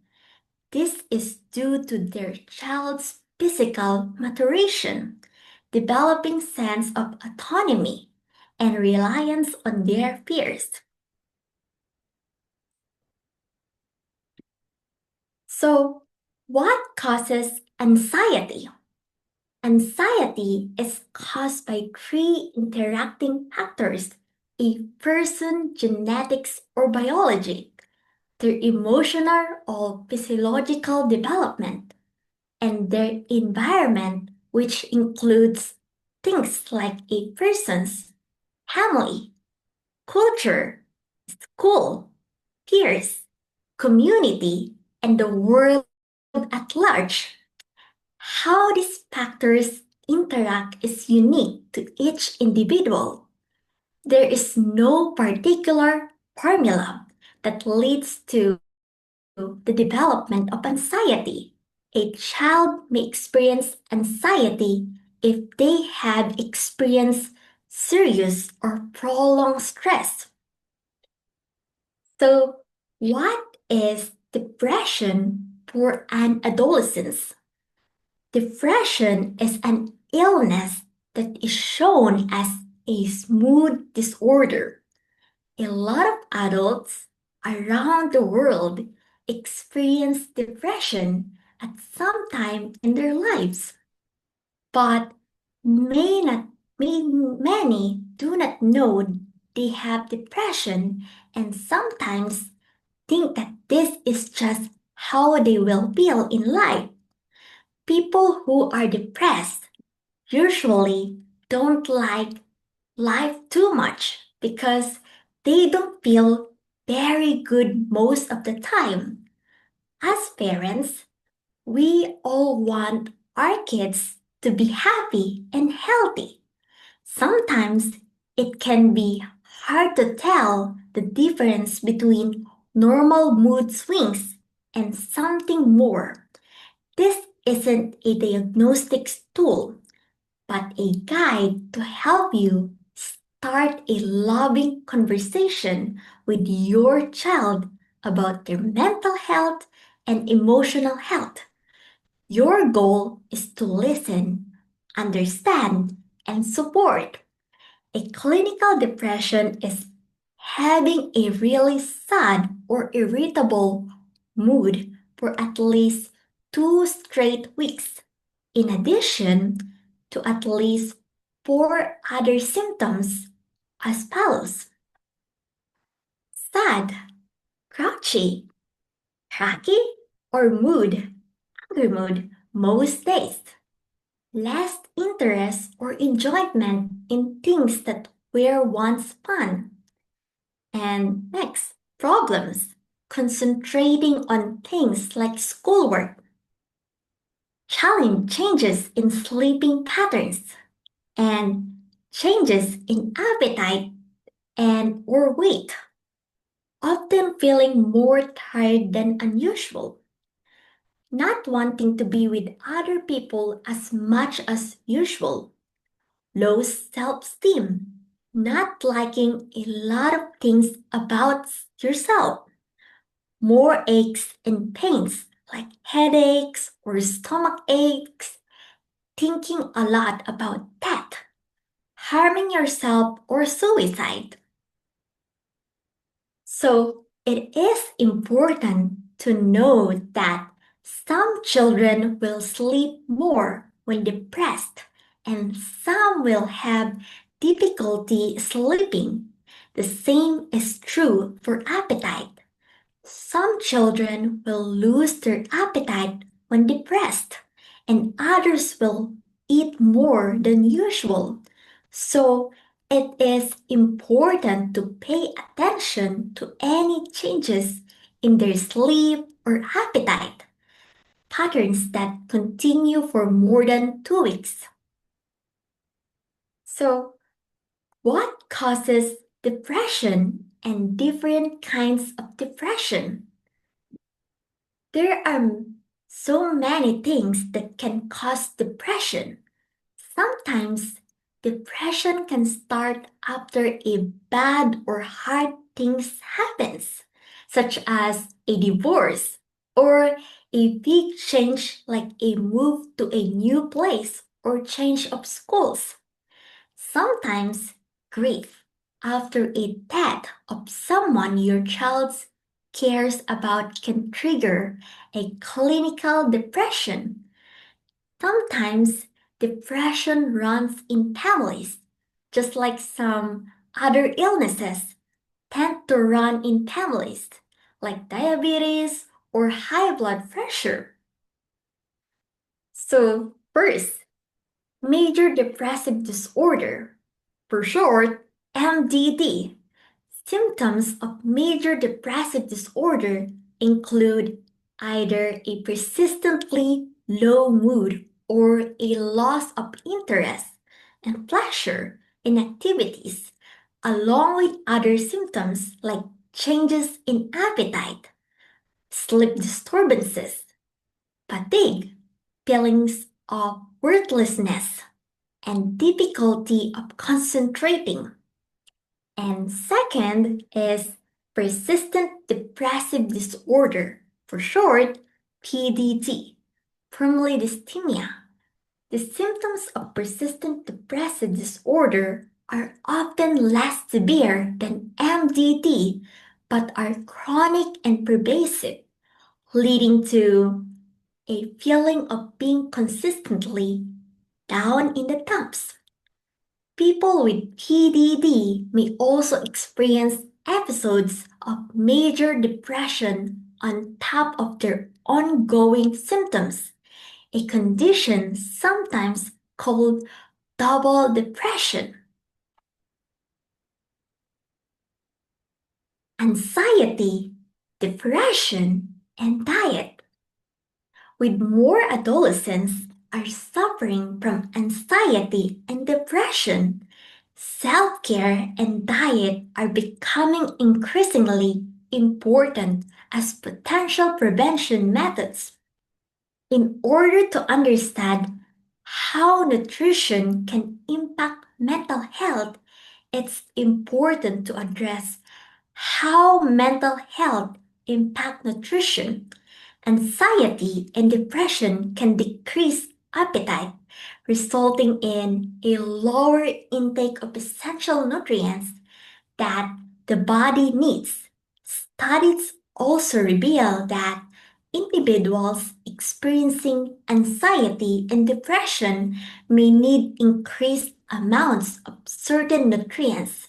This is due to their child's physical maturation, developing sense of autonomy, and reliance on their peers. So, what causes anxiety? Anxiety is caused by three interacting factors: a person's genetics or biology, their emotional or physiological development, and their environment, which includes things like a person's family, culture, school, peers, community, and the world at large. How these factors interact is unique to each individual. There is no particular formula that leads to the development of anxiety. A child may experience anxiety if they have experienced serious or prolonged stress. So, what is depression for an adolescent? Depression is an illness that is shown as a mood disorder. A lot of adults around the world experience depression at some time in their lives, but may not, many do not know they have depression and sometimes think that this is just how they will feel in life. People who are depressed usually don't like life too much because they don't feel very good most of the time. As parents, we all want our kids to be happy and healthy. Sometimes it can be hard to tell the difference between normal mood swings and something more. This isn't a diagnostic tool, but a guide to help you start a loving conversation with your child about their mental health and emotional health. Your goal is to listen, understand, and support. A clinical depression is having a really sad or irritable mood for at least 2 straight weeks, in addition to at least four other symptoms as follows: sad, grouchy, cracky, or angry mood most days, less interest or enjoyment in things that were once fun, and next, problems, concentrating on things like schoolwork, challenge changes in sleeping patterns, and changes in appetite and or weight, often feeling more tired than unusual, not wanting to be with other people as much as usual, low self-esteem, not liking a lot of things about yourself, more aches and pains like headaches or stomach aches, thinking a lot about death, harming yourself or suicide. So it is important to know that some children will sleep more when depressed and some will have difficulty sleeping. The same is true for appetite. Some children will lose their appetite when depressed, and others will eat more than usual. So, it is important to pay attention to any changes in their sleep or appetite patterns that continue for more than 2 weeks. So, what causes depression and different kinds of depression? There are so many things that can cause depression. Sometimes depression can start after a bad or hard things happens, such as a divorce or a big change like a move to a new place or change of schools. Sometimes grief after a death of someone your child cares about can trigger a clinical depression. Sometimes depression runs in families, just like some other illnesses tend to run in families, like diabetes or high blood pressure. So, first, major depressive disorder, for short, MDD. Symptoms of major depressive disorder include either a persistently low mood or a loss of interest and pleasure in activities, along with other symptoms like changes in appetite, sleep disturbances, fatigue, feelings of worthlessness, and difficulty of concentrating. And second is persistent depressive disorder, for short, PDD, formerly dysthymia. The symptoms of persistent depressive disorder are often less severe than MDD but are chronic and pervasive, leading to a feeling of being consistently down in the dumps. People with PDD may also experience episodes of major depression on top of their ongoing symptoms, a condition sometimes called double depression. Anxiety, depression, and diet. With more adolescents are suffering from anxiety and depression, self-care and diet are becoming increasingly important as potential prevention methods. In order to understand how nutrition can impact mental health, it's important to address how mental health impact nutrition. Anxiety and depression can decrease appetite, resulting in a lower intake of essential nutrients that the body needs. Studies also reveal that individuals experiencing anxiety and depression may need increased amounts of certain nutrients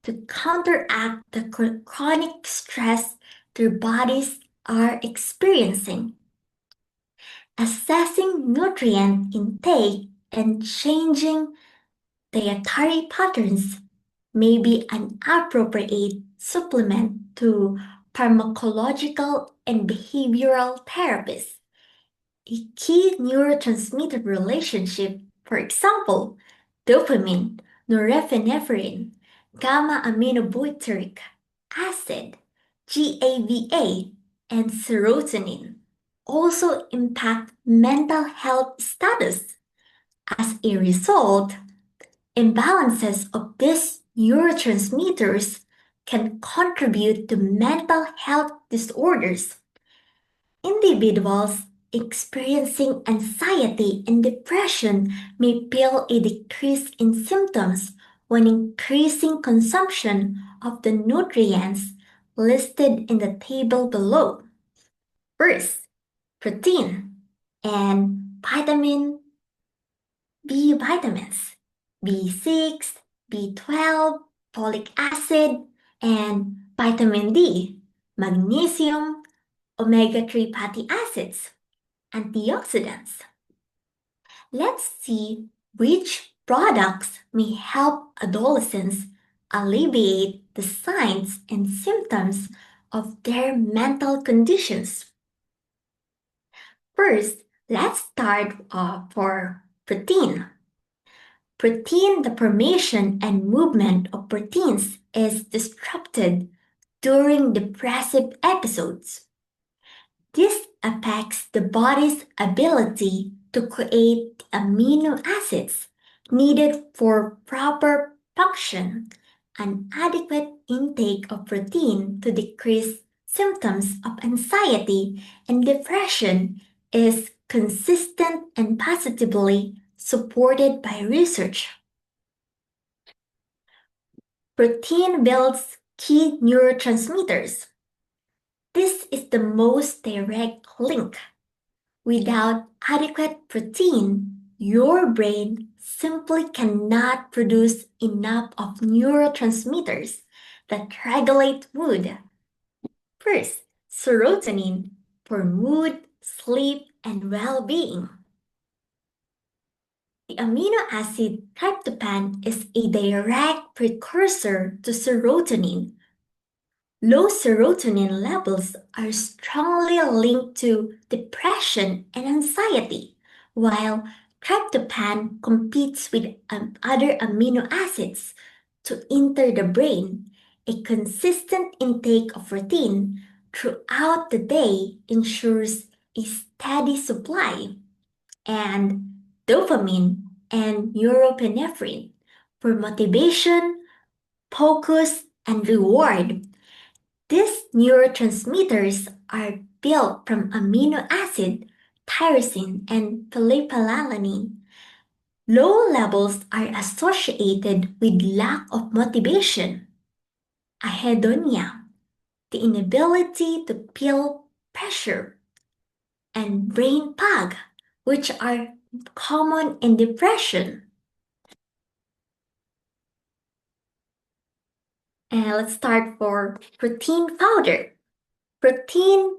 to counteract the chronic stress their bodies are experiencing. Assessing nutrient intake and changing dietary patterns may be an appropriate supplement to pharmacological and behavioral therapists. A key neurotransmitter relationship, for example, dopamine, norepinephrine, gamma aminobutyric acid, GABA, and serotonin, also impact mental health status. As a result, imbalances of these neurotransmitters can contribute to mental health disorders. Individuals experiencing anxiety and depression may feel a decrease in symptoms when increasing consumption of the nutrients listed in the table below. First, protein and vitamin B vitamins, B6, B12, folic acid, and vitamin D, magnesium, omega-3 fatty acids, antioxidants. Let's see which products may help adolescents alleviate the signs and symptoms of their mental conditions. First, let's start for protein. Protein, the formation and movement of proteins is disrupted during depressive episodes. This affects the body's ability to create amino acids needed for proper function. An adequate intake of protein to decrease symptoms of anxiety and depression is consistent and positively supported by research. Protein builds key neurotransmitters. This is the most direct link. Without adequate protein, your brain simply cannot produce enough of neurotransmitters that regulate mood. First, serotonin for mood, sleep, and well-being. The amino acid tryptophan is a direct precursor to serotonin. Low serotonin levels are strongly linked to depression and anxiety, while tryptophan competes with other amino acids to enter the brain. A consistent intake of protein throughout the day ensures a steady supply. And dopamine and norepinephrine for motivation, focus, and reward. These neurotransmitters are built from amino acid, tyrosine, and phenethylamine. Low levels are associated with lack of motivation, anhedonia, the inability to feel pressure, and brain fog, which are common in depression. And let's start for protein powder. Protein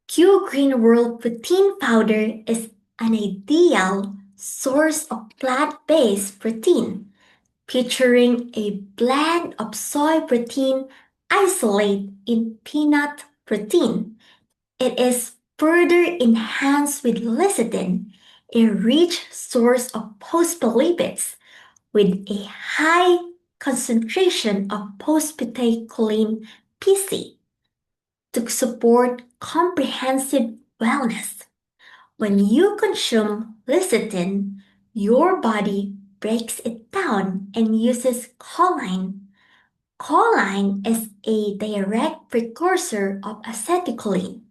Q Green World protein powder is an ideal source of plant-based protein, featuring a blend of soy protein isolate in peanut protein. It is further enhanced with lecithin, a rich source of phospholipids with a high concentration of phosphatidylcholine PC to support comprehensive wellness. When you consume lecithin, your body breaks it down and uses choline. Choline is a direct precursor of acetylcholine,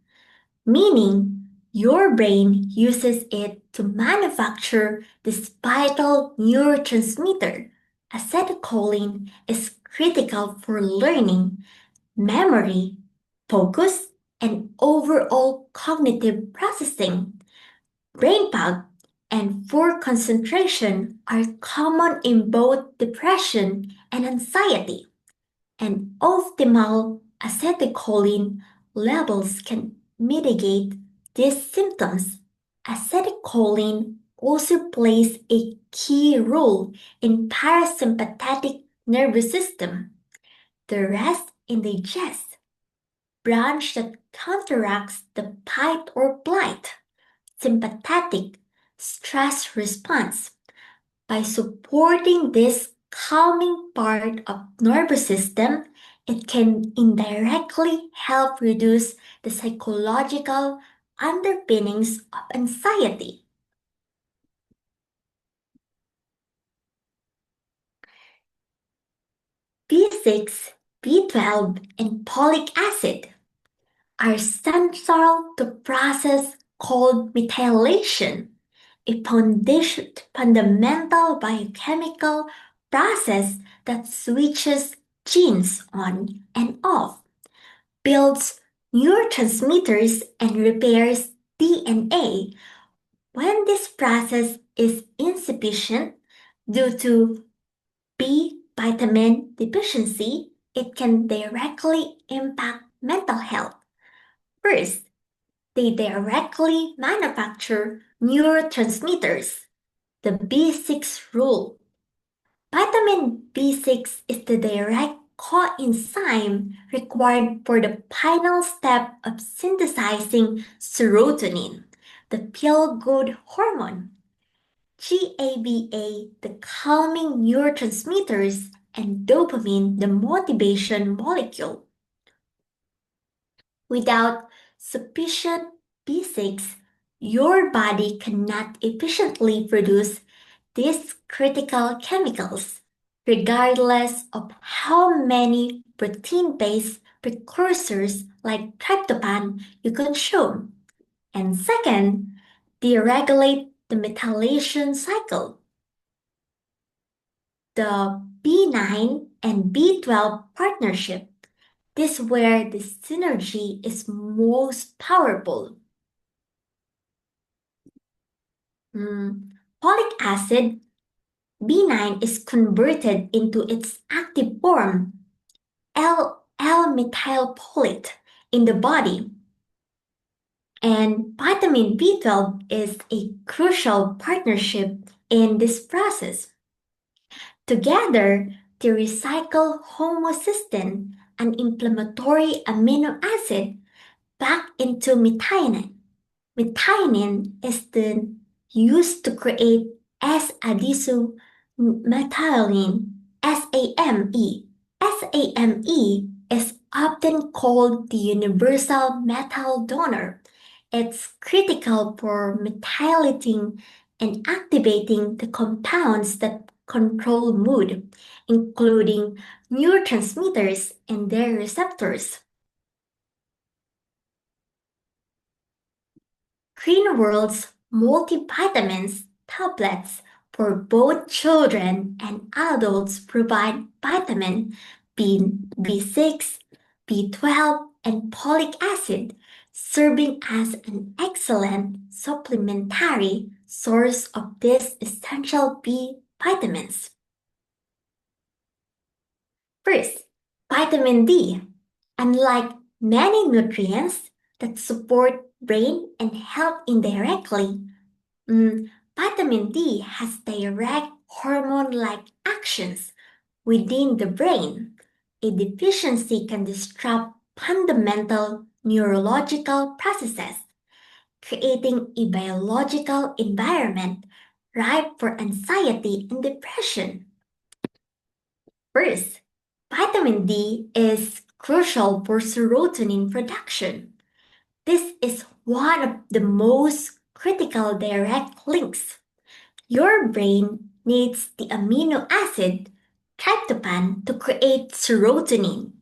meaning your brain uses it to manufacture this vital neurotransmitter. Acetylcholine is critical for learning, memory, focus, and overall cognitive processing. Brain fog and poor concentration are common in both depression and anxiety, and optimal acetylcholine levels can mitigate these symptoms. Acetylcholine also plays a key role in parasympathetic nervous system, the rest and digest, branch that counteracts the fight or flight, sympathetic stress response. By supporting this calming part of nervous system, it can indirectly help reduce the psychological underpinnings of anxiety. B6, B12, and folic acid are central to process called methylation, a fundamental biochemical process that switches genes on and off, builds neurotransmitters, and repairs DNA. When this process is insufficient due to B vitamin deficiency, it can directly impact mental health. First, they directly manufacture neurotransmitters. The B6 rule. Vitamin B6 is the direct coenzyme required for the final step of synthesizing serotonin, the feel-good hormone. GABA, the calming neurotransmitters, and dopamine, the motivation molecule. Without sufficient B6, your body cannot efficiently produce these critical chemicals, regardless of how many protein-based precursors like tryptophan you consume. And second, they regulate the methylation cycle. The B9 and B12 partnership. This is where the synergy is most powerful. Folic acid, B9, is converted into its active form, L-methylfolate, in the body. And vitamin B12 is a crucial partnership in this process. Together, they recycle homocysteine, an inflammatory amino acid, back into methionine. Methionine is then used to create S-adisomethylene, SAMe. SAMe is often called the universal methyl donor. It's critical for methylating and activating the compounds that control mood, including neurotransmitters and their receptors. Greenworld's multivitamins tablets for both children and adults provide vitamin B6, B12, and folic acid, serving as an excellent supplementary source of these essential B vitamins. First, vitamin D. Unlike many nutrients that support brain and health indirectly, vitamin D has direct hormone-like actions within the brain. A deficiency can disrupt fundamental neurological processes, creating a biological environment ripe for anxiety and depression. First, vitamin D is crucial for serotonin production. This is one of the most critical direct links. Your brain needs the amino acid tryptophan to create serotonin.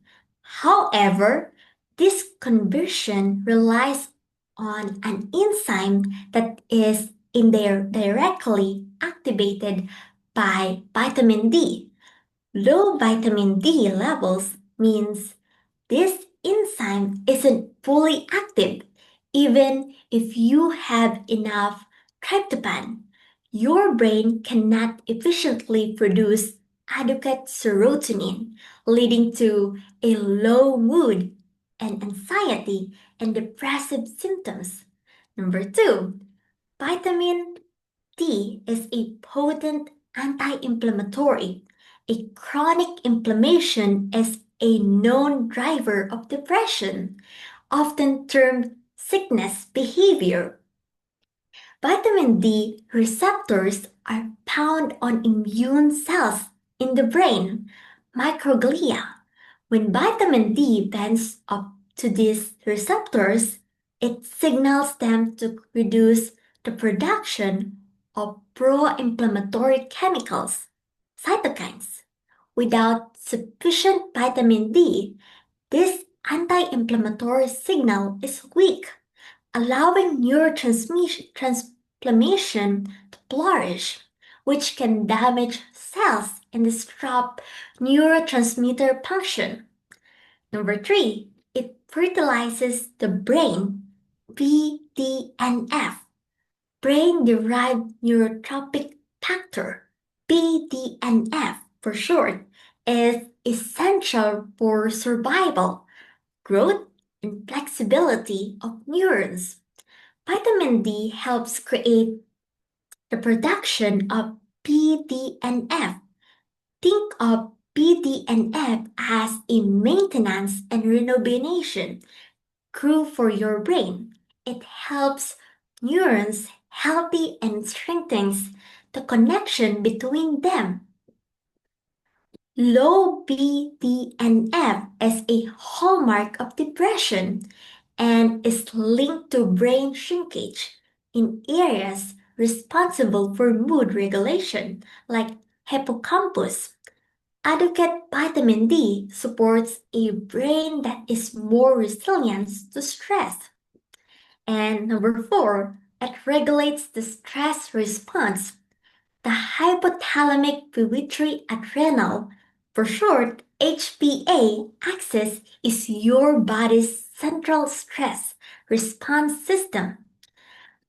However, this conversion relies on an enzyme that is indirectly activated by vitamin D. Low vitamin D levels means this enzyme isn't fully active. Even if you have enough tryptophan, your brain cannot efficiently produce adequate serotonin, leading to a low mood and anxiety and depressive symptoms. Number two, vitamin D is a potent anti-inflammatory. A chronic inflammation is a known driver of depression, often termed sickness behavior. Vitamin D receptors are found on immune cells in the brain, microglia. When vitamin D binds up to these receptors, it signals them to reduce the production of pro-inflammatory chemicals, cytokines. Without sufficient vitamin D, this anti-inflammatory signal is weak, allowing neurotransmission to flourish, which can damage cells and disrupt neurotransmitter function. Number three, it fertilizes the brain, BDNF, brain derived neurotrophic factor, BDNF for short, is essential for survival, growth, and flexibility of neurons. Vitamin D helps create the production of BDNF. Think of BDNF as a maintenance and rejuvenation crew for your brain. It helps neurons healthy and strengthens the connection between them. Low BDNF is a hallmark of depression and is linked to brain shrinkage in areas responsible for mood regulation, like hippocampus. Adequate vitamin D supports a brain that is more resilient to stress. And number four, it regulates the stress response. The hypothalamic pituitary adrenal, for short HPA axis, is your body's central stress response system.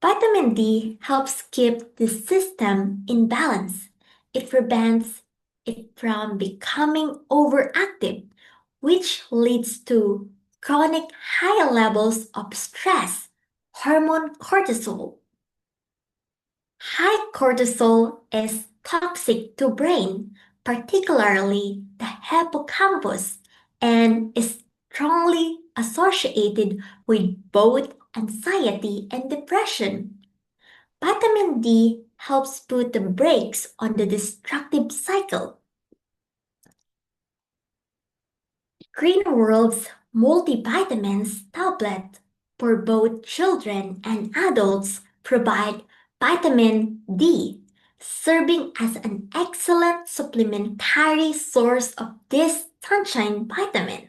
Vitamin D helps keep the system in balance. It prevents it from becoming overactive, which leads to chronic high levels of stress, hormone cortisol. High cortisol is toxic to brain, particularly the hippocampus, and is strongly associated with both anxiety and depression. Vitamin D helps put the brakes on the destructive cycle. Green World's multivitamins tablet for both children and adults provide vitamin D, serving as an excellent supplementary source of this sunshine vitamin.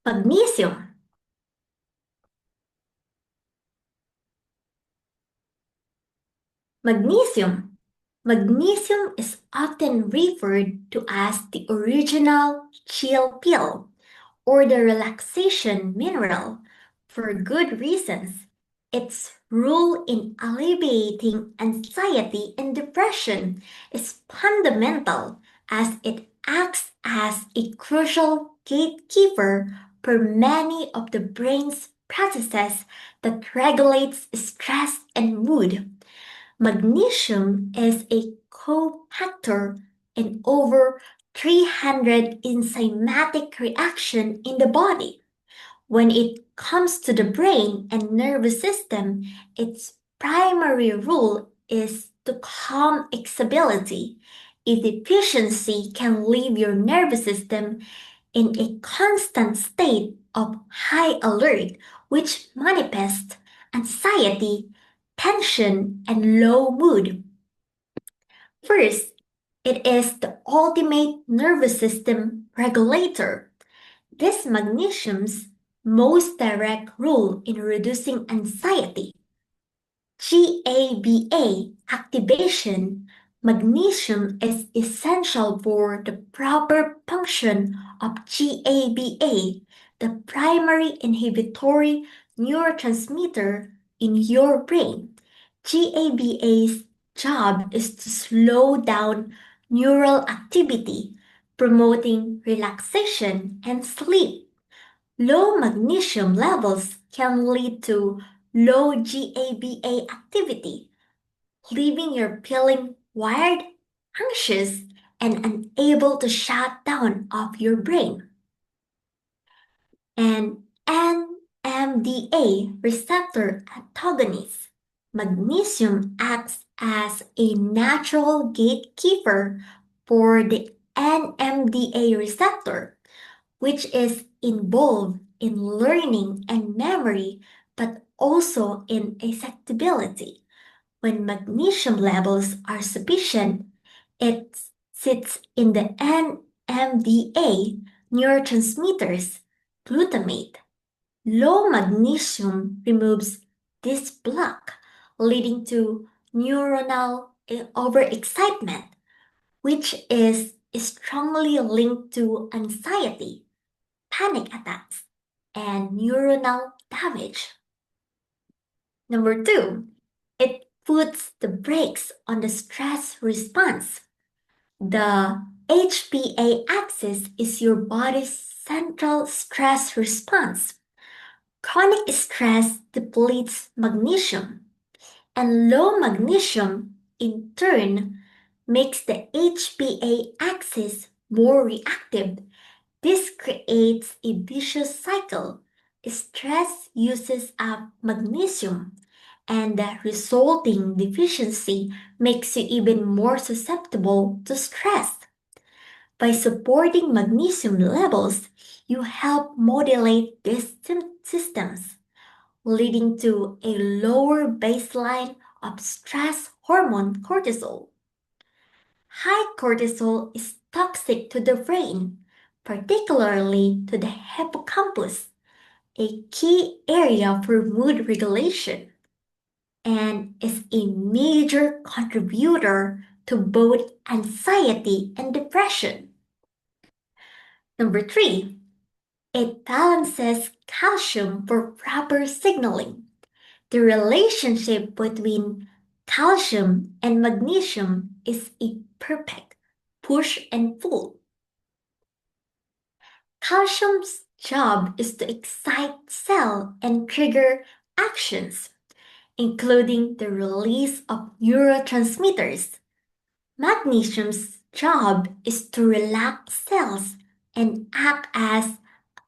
Magnesium. Magnesium. Magnesium is often referred to as the original chill pill or the relaxation mineral for good reasons. Its role in alleviating anxiety and depression is fundamental as it acts as a crucial gatekeeper for many of the brain's processes that regulates stress and mood. Magnesium is a cofactor in over 300 enzymatic reactions in the body. When it comes to the brain and nervous system, its primary role is to calm excitability. A deficiency can leave your nervous system in a constant state of high alert, which manifests anxiety, tension, and low mood. First, it is the ultimate nervous system regulator. This magnesium's most direct role in reducing anxiety. GABA activation. Magnesium is essential for the proper function of GABA, the primary inhibitory neurotransmitter in your brain. GABA's job is to slow down neural activity, promoting relaxation and sleep. Low magnesium levels can lead to low GABA activity, leaving you feeling wired anxious, and unable to shut down of your brain. And NMDA receptor antagonist. Magnesium acts as a natural gatekeeper for the NMDA receptor, which is involved in learning and memory, but also in excitability. When magnesium levels are sufficient, it sits in the NMDA neurotransmitters, glutamate. Low magnesium removes this block, leading to neuronal overexcitement, which is strongly linked to anxiety, panic attacks, and neuronal damage. Number two, it puts the brakes on the stress response. The HPA axis is your body's central stress response. Chronic stress depletes magnesium, and low magnesium, in turn, makes the HPA axis more reactive. This creates a vicious cycle. Stress uses up magnesium, and the resulting deficiency makes you even more susceptible to stress. By supporting magnesium levels, you help modulate these systems, leading to a lower baseline of stress hormone cortisol. High cortisol is toxic to the brain, particularly to the hippocampus, a key area for mood regulation, and is a major contributor to both anxiety and depression. Number three, it balances calcium for proper signaling. The relationship between calcium and magnesium is a perfect push and pull. Calcium's job is to excite cell and trigger actions, including the release of neurotransmitters. Magnesium's job is to relax cells and act as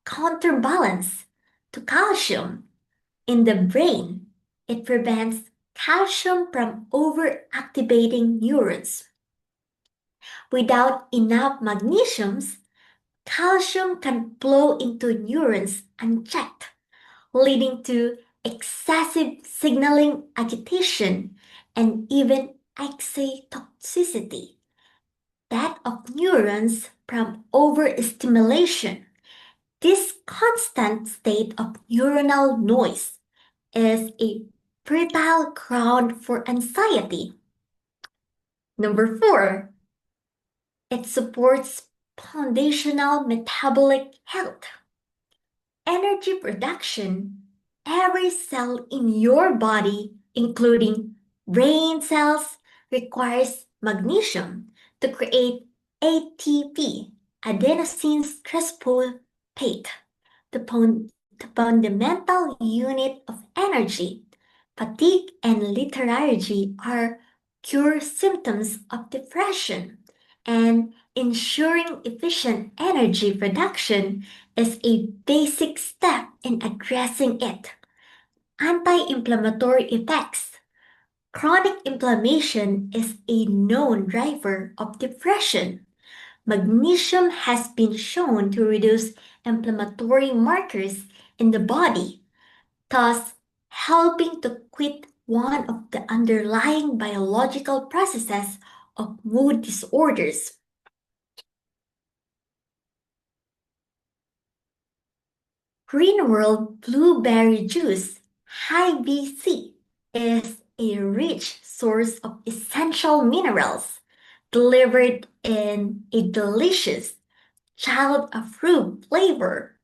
counterbalance to calcium. In the brain, it prevents calcium from overactivating neurons. Without enough magnesiums, calcium can flow into neurons unchecked, leading to excessive signaling agitation and even excitotoxicity, that of neurons from overstimulation. This constant state of neuronal noise is a fertile ground for anxiety. Number four, it supports foundational metabolic health. Energy production. Every cell in your body, including brain cells, requires magnesium to create ATP, adenosine triphosphate, the fundamental unit of energy. Fatigue and lethargy are cure symptoms of depression, and ensuring efficient energy production is a basic step in addressing it. Anti-inflammatory effects. Chronic inflammation is a known driver of depression. Magnesium has been shown to reduce inflammatory markers in the body, thus helping to quit one of the underlying biological processes of mood disorders. Green World blueberry juice, high BC, is a rich source of essential minerals delivered in a delicious child-approved flavor.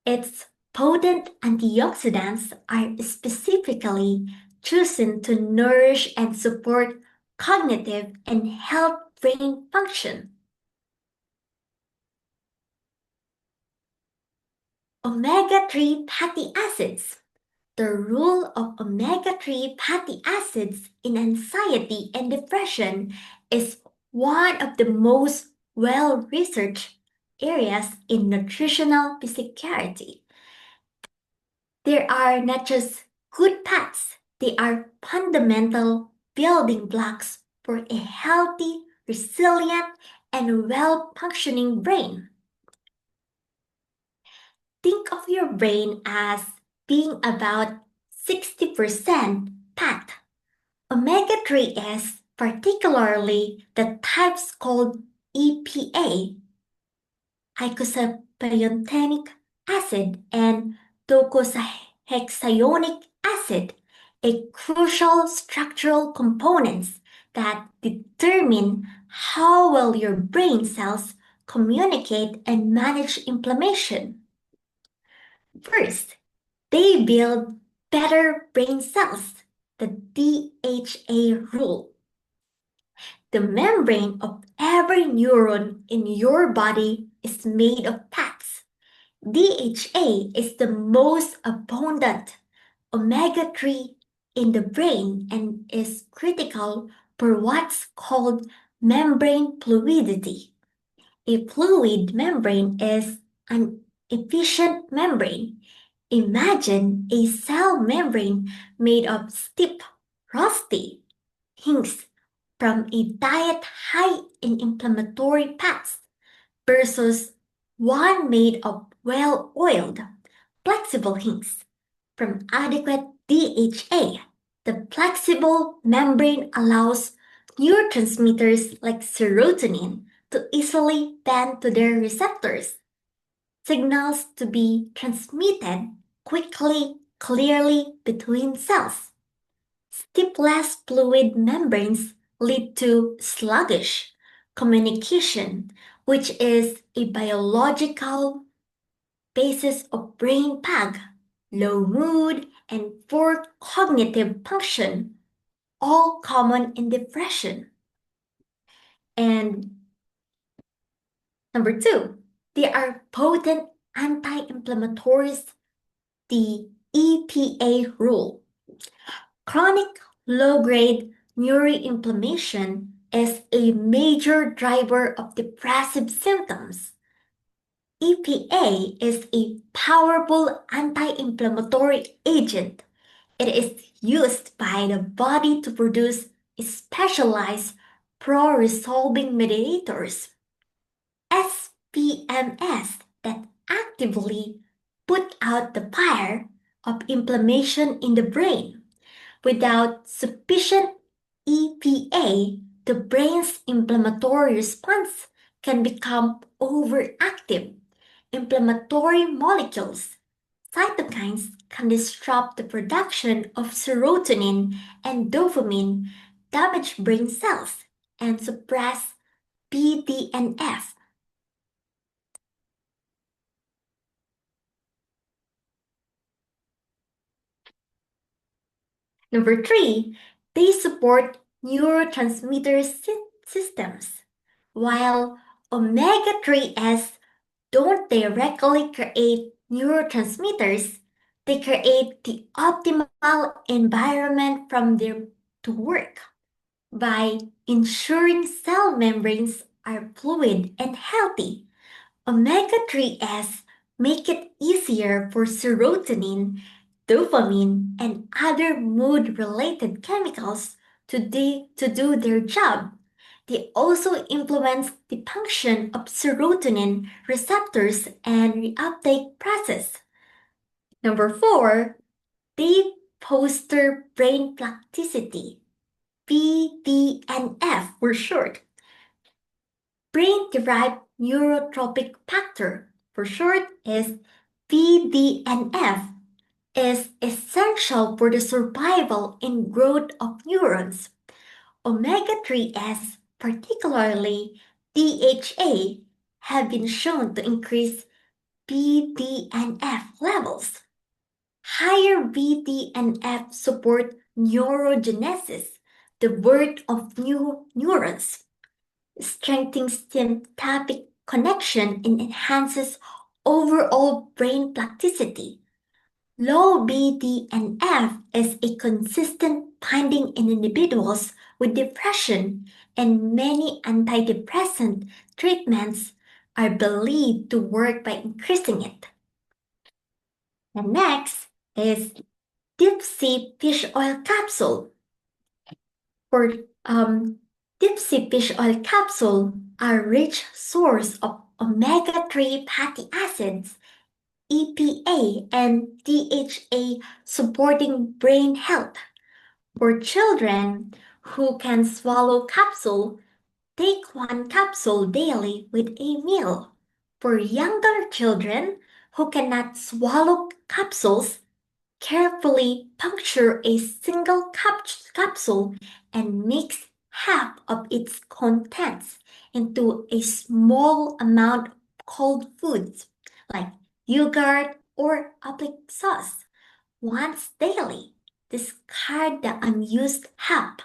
Its potent antioxidants are specifically chosen to nourish and support cognitive and health brain function. Omega-3 fatty acids. The role of omega-3 fatty acids in anxiety and depression is one of the most well-researched areas in nutritional physicality. There are not just good fats, they are fundamental building blocks for a healthy, resilient, and well-functioning brain. Think of your brain as being about 60% fat. Omega-3 is particularly the types called EPA, eicosapentaenoic acid, and docosahexaenoic acid, a crucial structural components that determine how well your brain cells communicate and manage inflammation. First, they build better brain cells, the DHA rule. The membrane of every neuron in your body is made of fats. DHA is the most abundant omega 3 in the brain and is critical for what's called membrane fluidity. A fluid membrane is an efficient membrane. Imagine a cell membrane made of stiff, rusty hinks from a diet high in inflammatory fats versus one made of well-oiled, flexible hinks from adequate DHA. The flexible membrane allows neurotransmitters like serotonin to easily bend to their receptors, signals to be transmitted quickly, clearly between cells. Stiffless fluid membranes lead to sluggish communication, which is a biological basis of brain fog, low mood, and poor cognitive function, all common in depression. And number two, they are potent anti-inflammatories, the EPA rule. Chronic low-grade neuroinflammation is a major driver of depressive symptoms. EPA is a powerful anti-inflammatory agent. It is used by the body to produce specialized pro-resolving mediators, SPMS, that actively put out the fire of inflammation in the brain. Without sufficient EPA, the brain's inflammatory response can become overactive. Inflammatory molecules, cytokines, can disrupt the production of serotonin and dopamine, damage brain cells, and suppress BDNF. Number three, they support neurotransmitter systems. While omega 3s don't directly create neurotransmitters, they create the optimal environment from them to work by ensuring cell membranes are fluid and healthy. Omega 3s make it easier for serotonin, dopamine, and other mood related chemicals to do their job. They also influence the function of serotonin receptors and reuptake process. Number four, they foster brain plasticity, BDNF for short. Brain-derived neurotrophic factor, for short, is BDNF, is essential for the survival and growth of neurons. Omega 3s, particularly DHA, have been shown to increase BDNF levels. Higher BDNF support neurogenesis, the birth of new neurons, strengthening sympathetic connection and enhances overall brain plasticity. Low BDNF is a consistent finding in individuals with depression, and many antidepressant treatments are believed to work by increasing it. And next is deep sea fish oil capsule. For deep sea fish oil capsule are rich source of omega-3 fatty acids, EPA and DHA supporting brain health. For children who can swallow capsule, take one capsule daily with a meal. For younger children who cannot swallow capsules, carefully puncture a single capsule and mix half of its contents into a small amount of cold foods like yogurt or apple sauce once daily. Discard the unused half.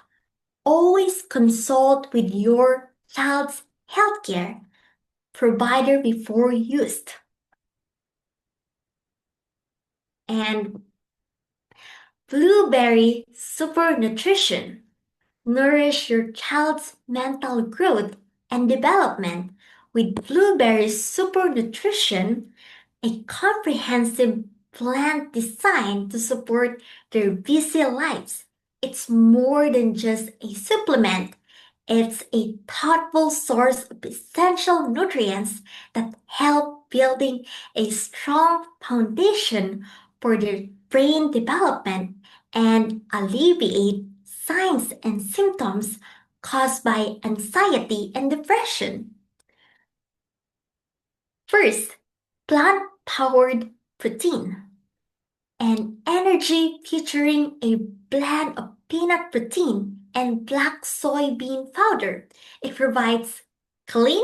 Always consult with your child's healthcare provider before use. And blueberry super nutrition. Nourish your child's mental growth and development with blueberry super nutrition, a comprehensive plan designed to support their busy lives. It's more than just a supplement. It's a thoughtful source of essential nutrients that help building a strong foundation for their brain development and alleviate signs and symptoms caused by anxiety and depression. First, plant-powered protein. An energy featuring a blend of peanut protein and black soybean powder. It provides clean,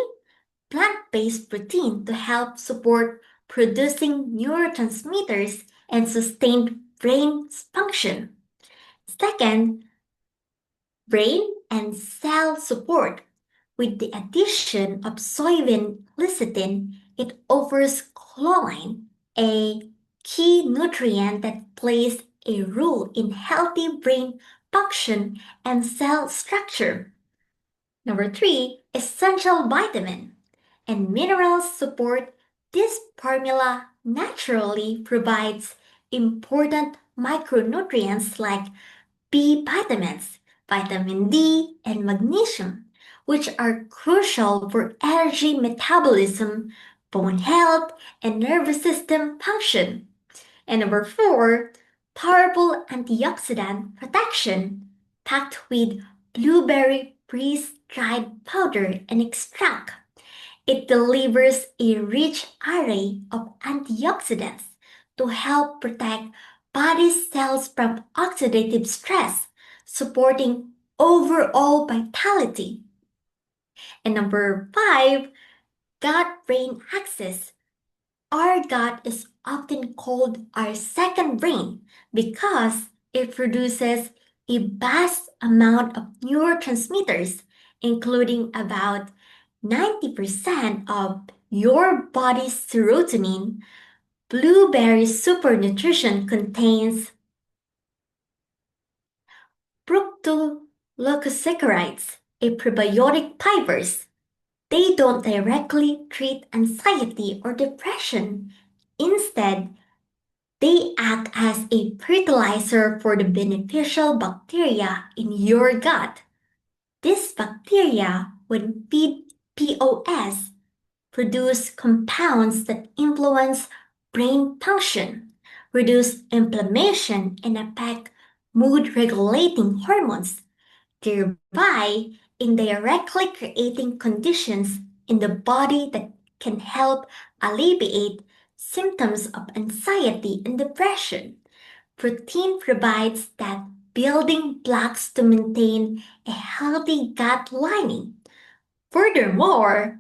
plant-based protein to help support producing neurotransmitters and sustain brain function. Second, brain and cell support. With the addition of soybean lecithin, it offers choline, a key nutrient that plays a role in healthy brain function and cell structure. Number three, essential vitamin and minerals support. This formula naturally provides important micronutrients like B vitamins, vitamin D, and magnesium, which are crucial for energy metabolism, bone health, and nervous system function. And number four, powerful antioxidant protection, packed with blueberry freeze-dried powder and extract. It delivers a rich array of antioxidants to help protect body cells from oxidative stress, supporting overall vitality. And number five, gut brain axis. Our gut is often called our second brain because it produces a vast amount of neurotransmitters, including about 90% of your body's serotonin. Blueberry super nutrition contains fructoleucosaccharides, a prebiotic fibers. They don't directly treat anxiety or depression. Instead, they act as a fertilizer for the beneficial bacteria in your gut. These bacteria, when fed POS, produce compounds that influence brain function, reduce inflammation, and affect mood regulating hormones, thereby indirectly creating conditions in the body that can help alleviate symptoms of anxiety and depression. Protein provides that building blocks to maintain a healthy gut lining. Furthermore,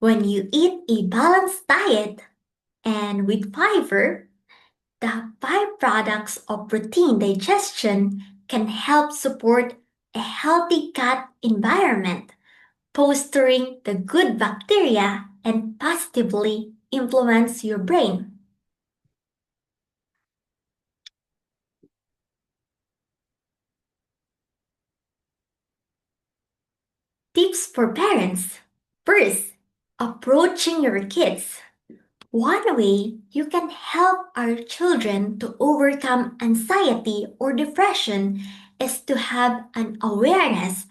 when you eat a balanced diet and with fiber, the byproducts of protein digestion can help support a healthy gut environment, fostering the good bacteria and positively influence your brain. Tips for parents. First, approaching your kids. One way you can help our children to overcome anxiety or depression is to have an awareness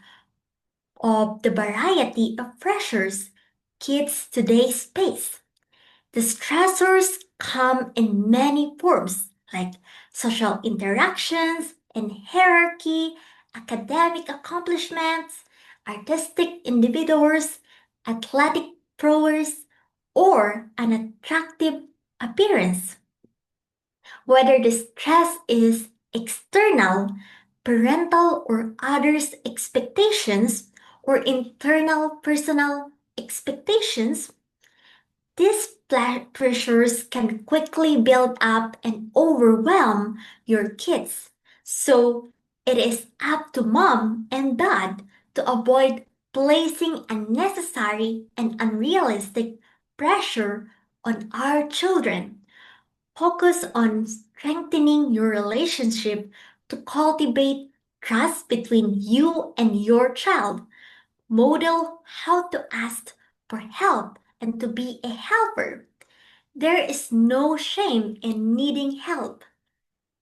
of the variety of pressures kids today face. The stressors come in many forms, like social interactions and hierarchy, academic accomplishments, artistic individuals, athletic prowess, or an attractive appearance. Whether the stress is external, parental or others' expectations, or internal personal expectations, these pressures can quickly build up and overwhelm your kids. So it is up to mom and dad to avoid placing unnecessary and unrealistic pressure on our children. Focus on strengthening your relationship to cultivate trust between you and your child. Model how to ask for help and to be a helper. There is no shame in needing help.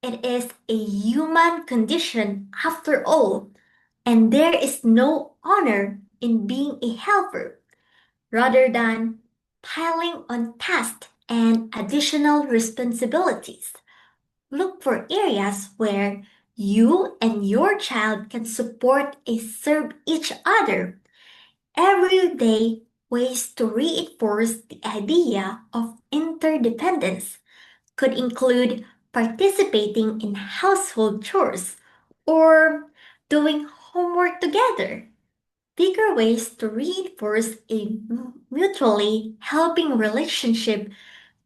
It is a human condition after all, and there is no honor in being a helper rather than piling on tasks and additional responsibilities. Look for areas where you and your child can support and serve each other. Everyday ways to reinforce the idea of interdependence could include participating in household chores or doing homework together. Bigger ways to reinforce a mutually helping relationship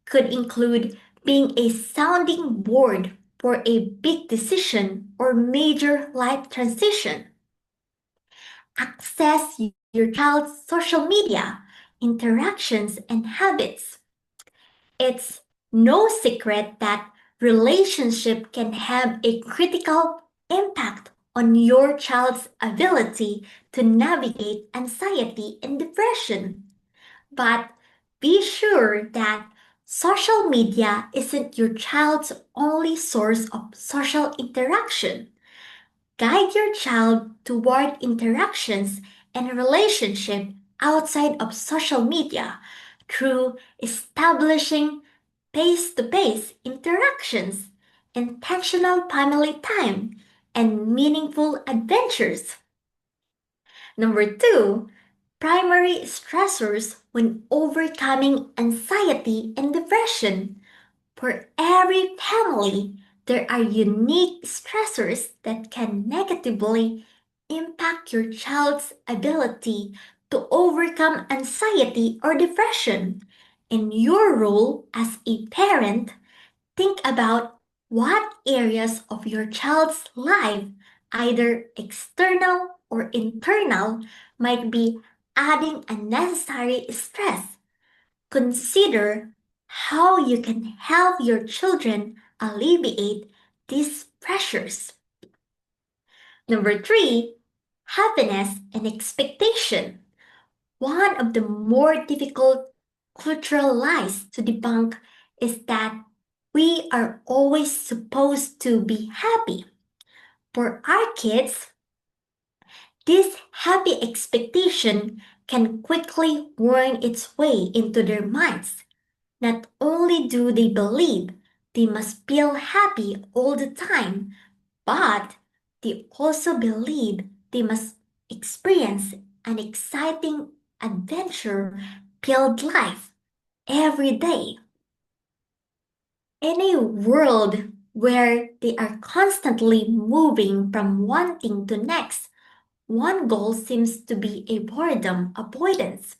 could include being a sounding board for a big decision or major life transition. Access your child's social media, interactions, and habits. It's no secret that relationship can have a critical impact on your child's ability to navigate anxiety and depression. But be sure that social media isn't your child's only source of social interaction. Guide your child toward interactions and relationships outside of social media through establishing face to face interactions, intentional family time, and meaningful adventures. Number two, primary stressors when overcoming anxiety and depression. For every family, there are unique stressors that can negatively impact your child's ability to overcome anxiety or depression. In your role as a parent, think about what areas of your child's life, either external or internal, might be adding unnecessary stress. Consider how you can help your children alleviate these pressures. Number three, happiness and expectation. One of the more difficult cultural lies to debunk is that we are always supposed to be happy. For our kids, this happy expectation can quickly worm its way into their minds. Not only do they believe they must feel happy all the time, but they also believe they must experience an exciting adventure filled life every day. In a world where they are constantly moving from one thing to next, one goal seems to be a boredom avoidance.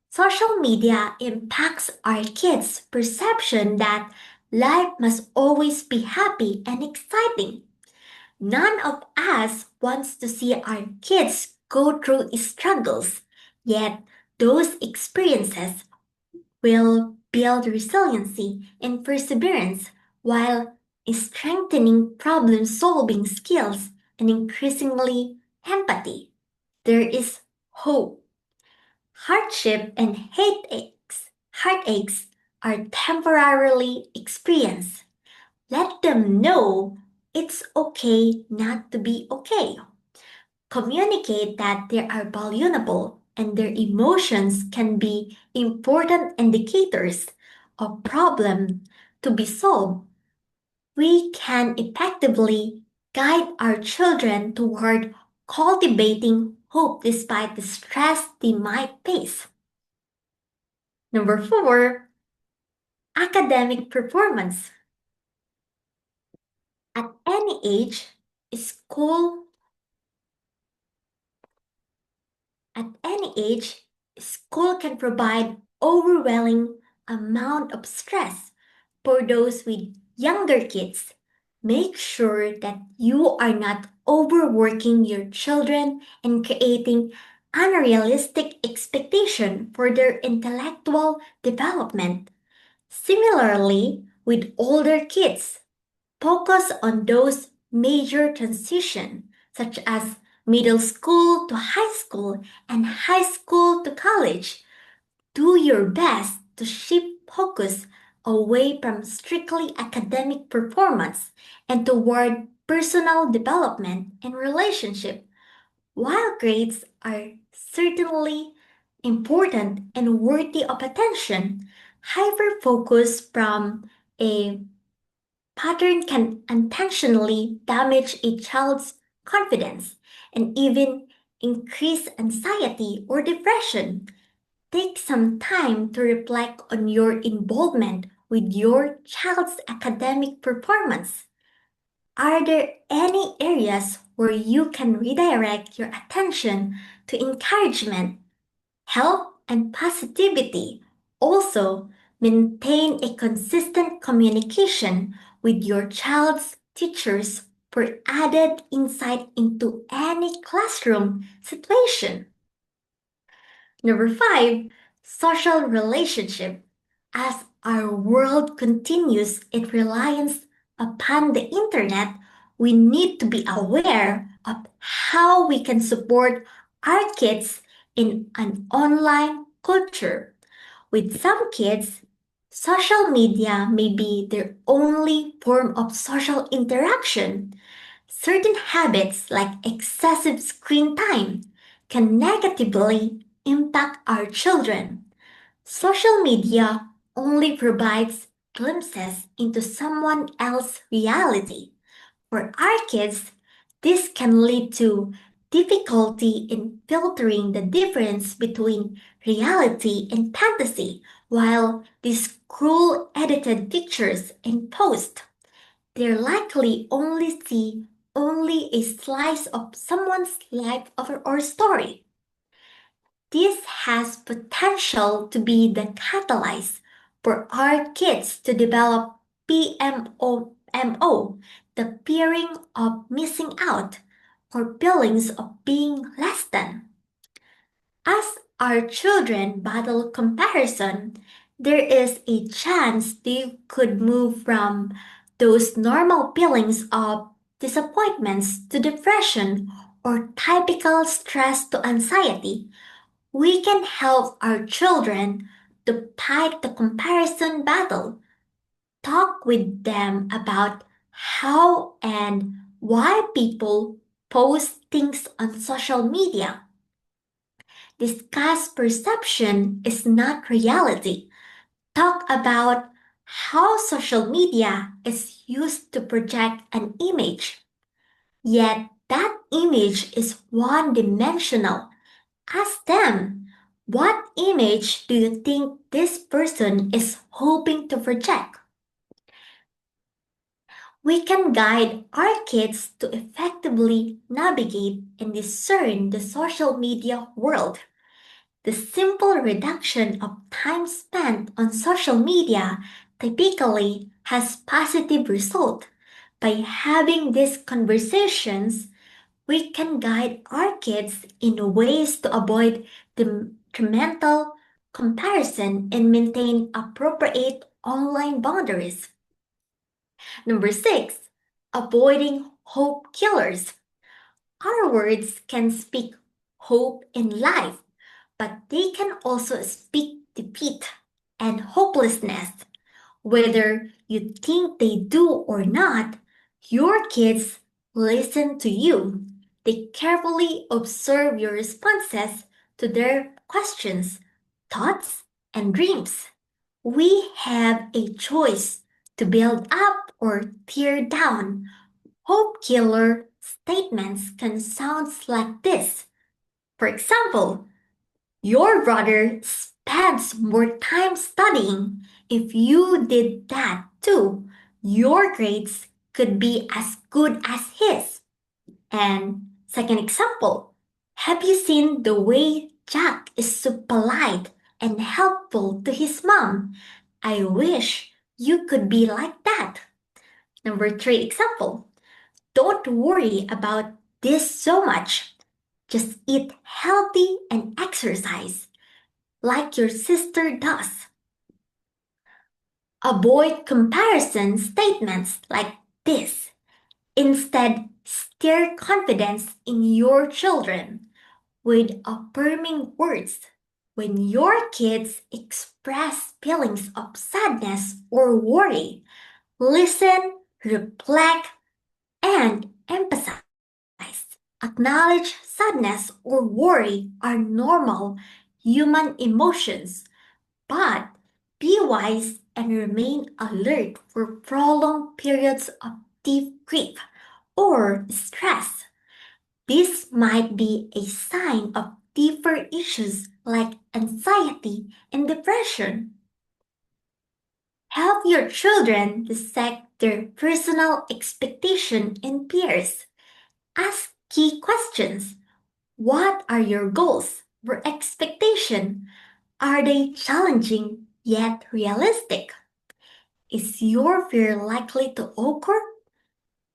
Social media impacts our kids' perception that life must always be happy and exciting. None of us wants to see our kids go through struggles, yet those experiences will build resiliency and perseverance while strengthening problem solving skills and increasingly empathy. There is hope. Hardship and heartaches are temporarily experienced. Let them know it's okay not to be okay. Communicate that they are vulnerable and their emotions can be important indicators of problem to be solved. We can effectively guide our children toward cultivating hope despite the stress they might face. Number 4, academic performance. At any age, school At any age, school can provide overwhelming amount of stress for those with younger kids. Make sure that you are not overworking your children and creating unrealistic expectation for their intellectual development. Similarly, with older kids, focus on those major transitions, such as middle school to high school and high school to college. Do your best to shift focus away from strictly academic performance and toward personal development and relationship. While grades are certainly important and worthy of attention, hyper focus from a pattern can unintentionally damage a child's confidence and even increase anxiety or depression. Take some time to reflect on your involvement with your child's academic performance. Are there any areas where you can redirect your attention to encouragement, help, and positivity? Also, maintain a consistent communication with your child's teachers for added insight into any classroom situation. Number 5, social relationship. As our world continues its reliance upon the internet, we need to be aware of how we can support our kids in an online culture. With some kids, social media may be their only form of social interaction. Certain habits like excessive screen time can negatively impact our children. Social media only provides glimpses into someone else's reality. For our kids, this can lead to difficulty in filtering the difference between reality and fantasy, while these cruel edited pictures and posts they likely only see only a slice of someone's life or story. This has potential to be the catalyst for our kids to develop PMO, the fearing of missing out, or feelings of being less than. As our children battle comparison, there is a chance they could move from those normal feelings of disappointments to depression or typical stress to anxiety. We can help our children to fight the comparison battle. Talk with them about how and why people post things on social media. Discuss perception is not reality. Talk about how social media is used to project an image. Yet that image is one dimensional. Ask them, what image do you think this person is hoping to project? We can guide our kids to effectively navigate and discern the social media world. The simple reduction of time spent on social media typically has positive result. By having these conversations, we can guide our kids in ways to avoid detrimental comparison and maintain appropriate online boundaries. Number 6, avoiding hope killers. Our words can speak hope in life, but they can also speak defeat and hopelessness. Whether you think they do or not, your kids listen to you. They carefully observe your responses to their questions, thoughts, and dreams. We have a choice to build up or tear down. Hope killer statements can sound like this. For example, your brother spends more time studying. If you did that too, your grades could be as good as his. And second example, have you seen the way Jack is so polite and helpful to his mom? I wish you could be like that. Number three example, don't worry about this so much. Just eat healthy and exercise like your sister does. Avoid comparison statements like this. Instead, stir confidence in your children with affirming words. When your kids express feelings of sadness or worry, listen, reflect, and emphasize. Acknowledge sadness or worry are normal human emotions, but be wise and remain alert for prolonged periods of deep grief or stress. This might be a sign of deeper issues like anxiety and depression. Help your children dissect their personal expectation and peers. Ask key questions. What are your goals or expectation? Are they challenging yet realistic? Is your fear likely to occur?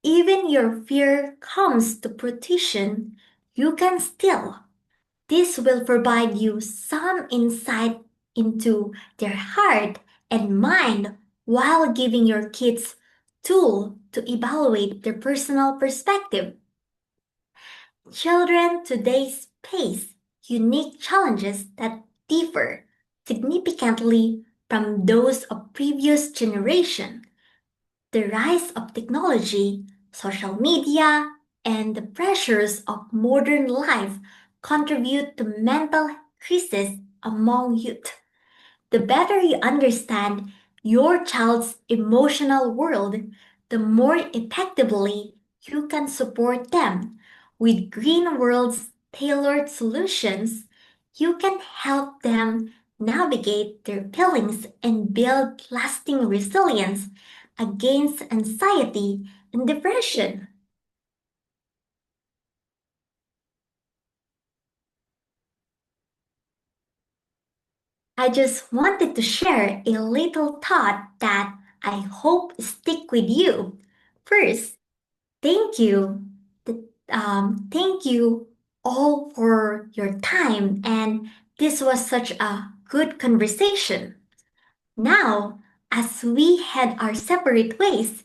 Even your fear comes to fruition, you can still. This will provide you some insight into their heart and mind while giving your kids tool to evaluate their personal perspective. Children today face unique challenges that differ significantly from those of previous generation. The rise of technology, social media, and the pressures of modern life contribute to mental crisis among youth. The better you understand your child's emotional world, the more effectively you can support them. With Green World's tailored solutions, you can help them navigate their feelings and build lasting resilience against anxiety and depression. I just wanted to share a little thought that I hope stick with you. First, thank you. Thank you all for your time, and this was such a good conversation. Now, as we head our separate ways,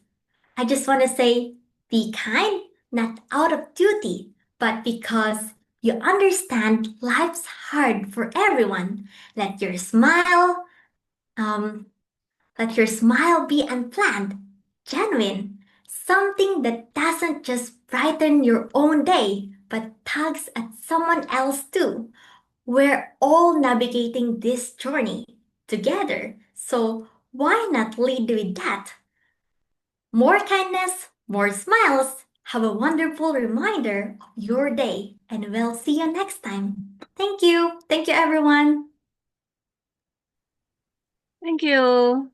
I just want to say be kind, not out of duty, but because you understand life's hard for everyone. Let your smile, um, let your smile be unplanned, genuine, something that doesn't just brighten your own day, but tugs at someone else too. We're all navigating this journey together, so why not lead with that? More kindness, more smiles. Have a wonderful reminder of your day, and we'll see you next time. Thank you. Thank you, everyone. Thank you.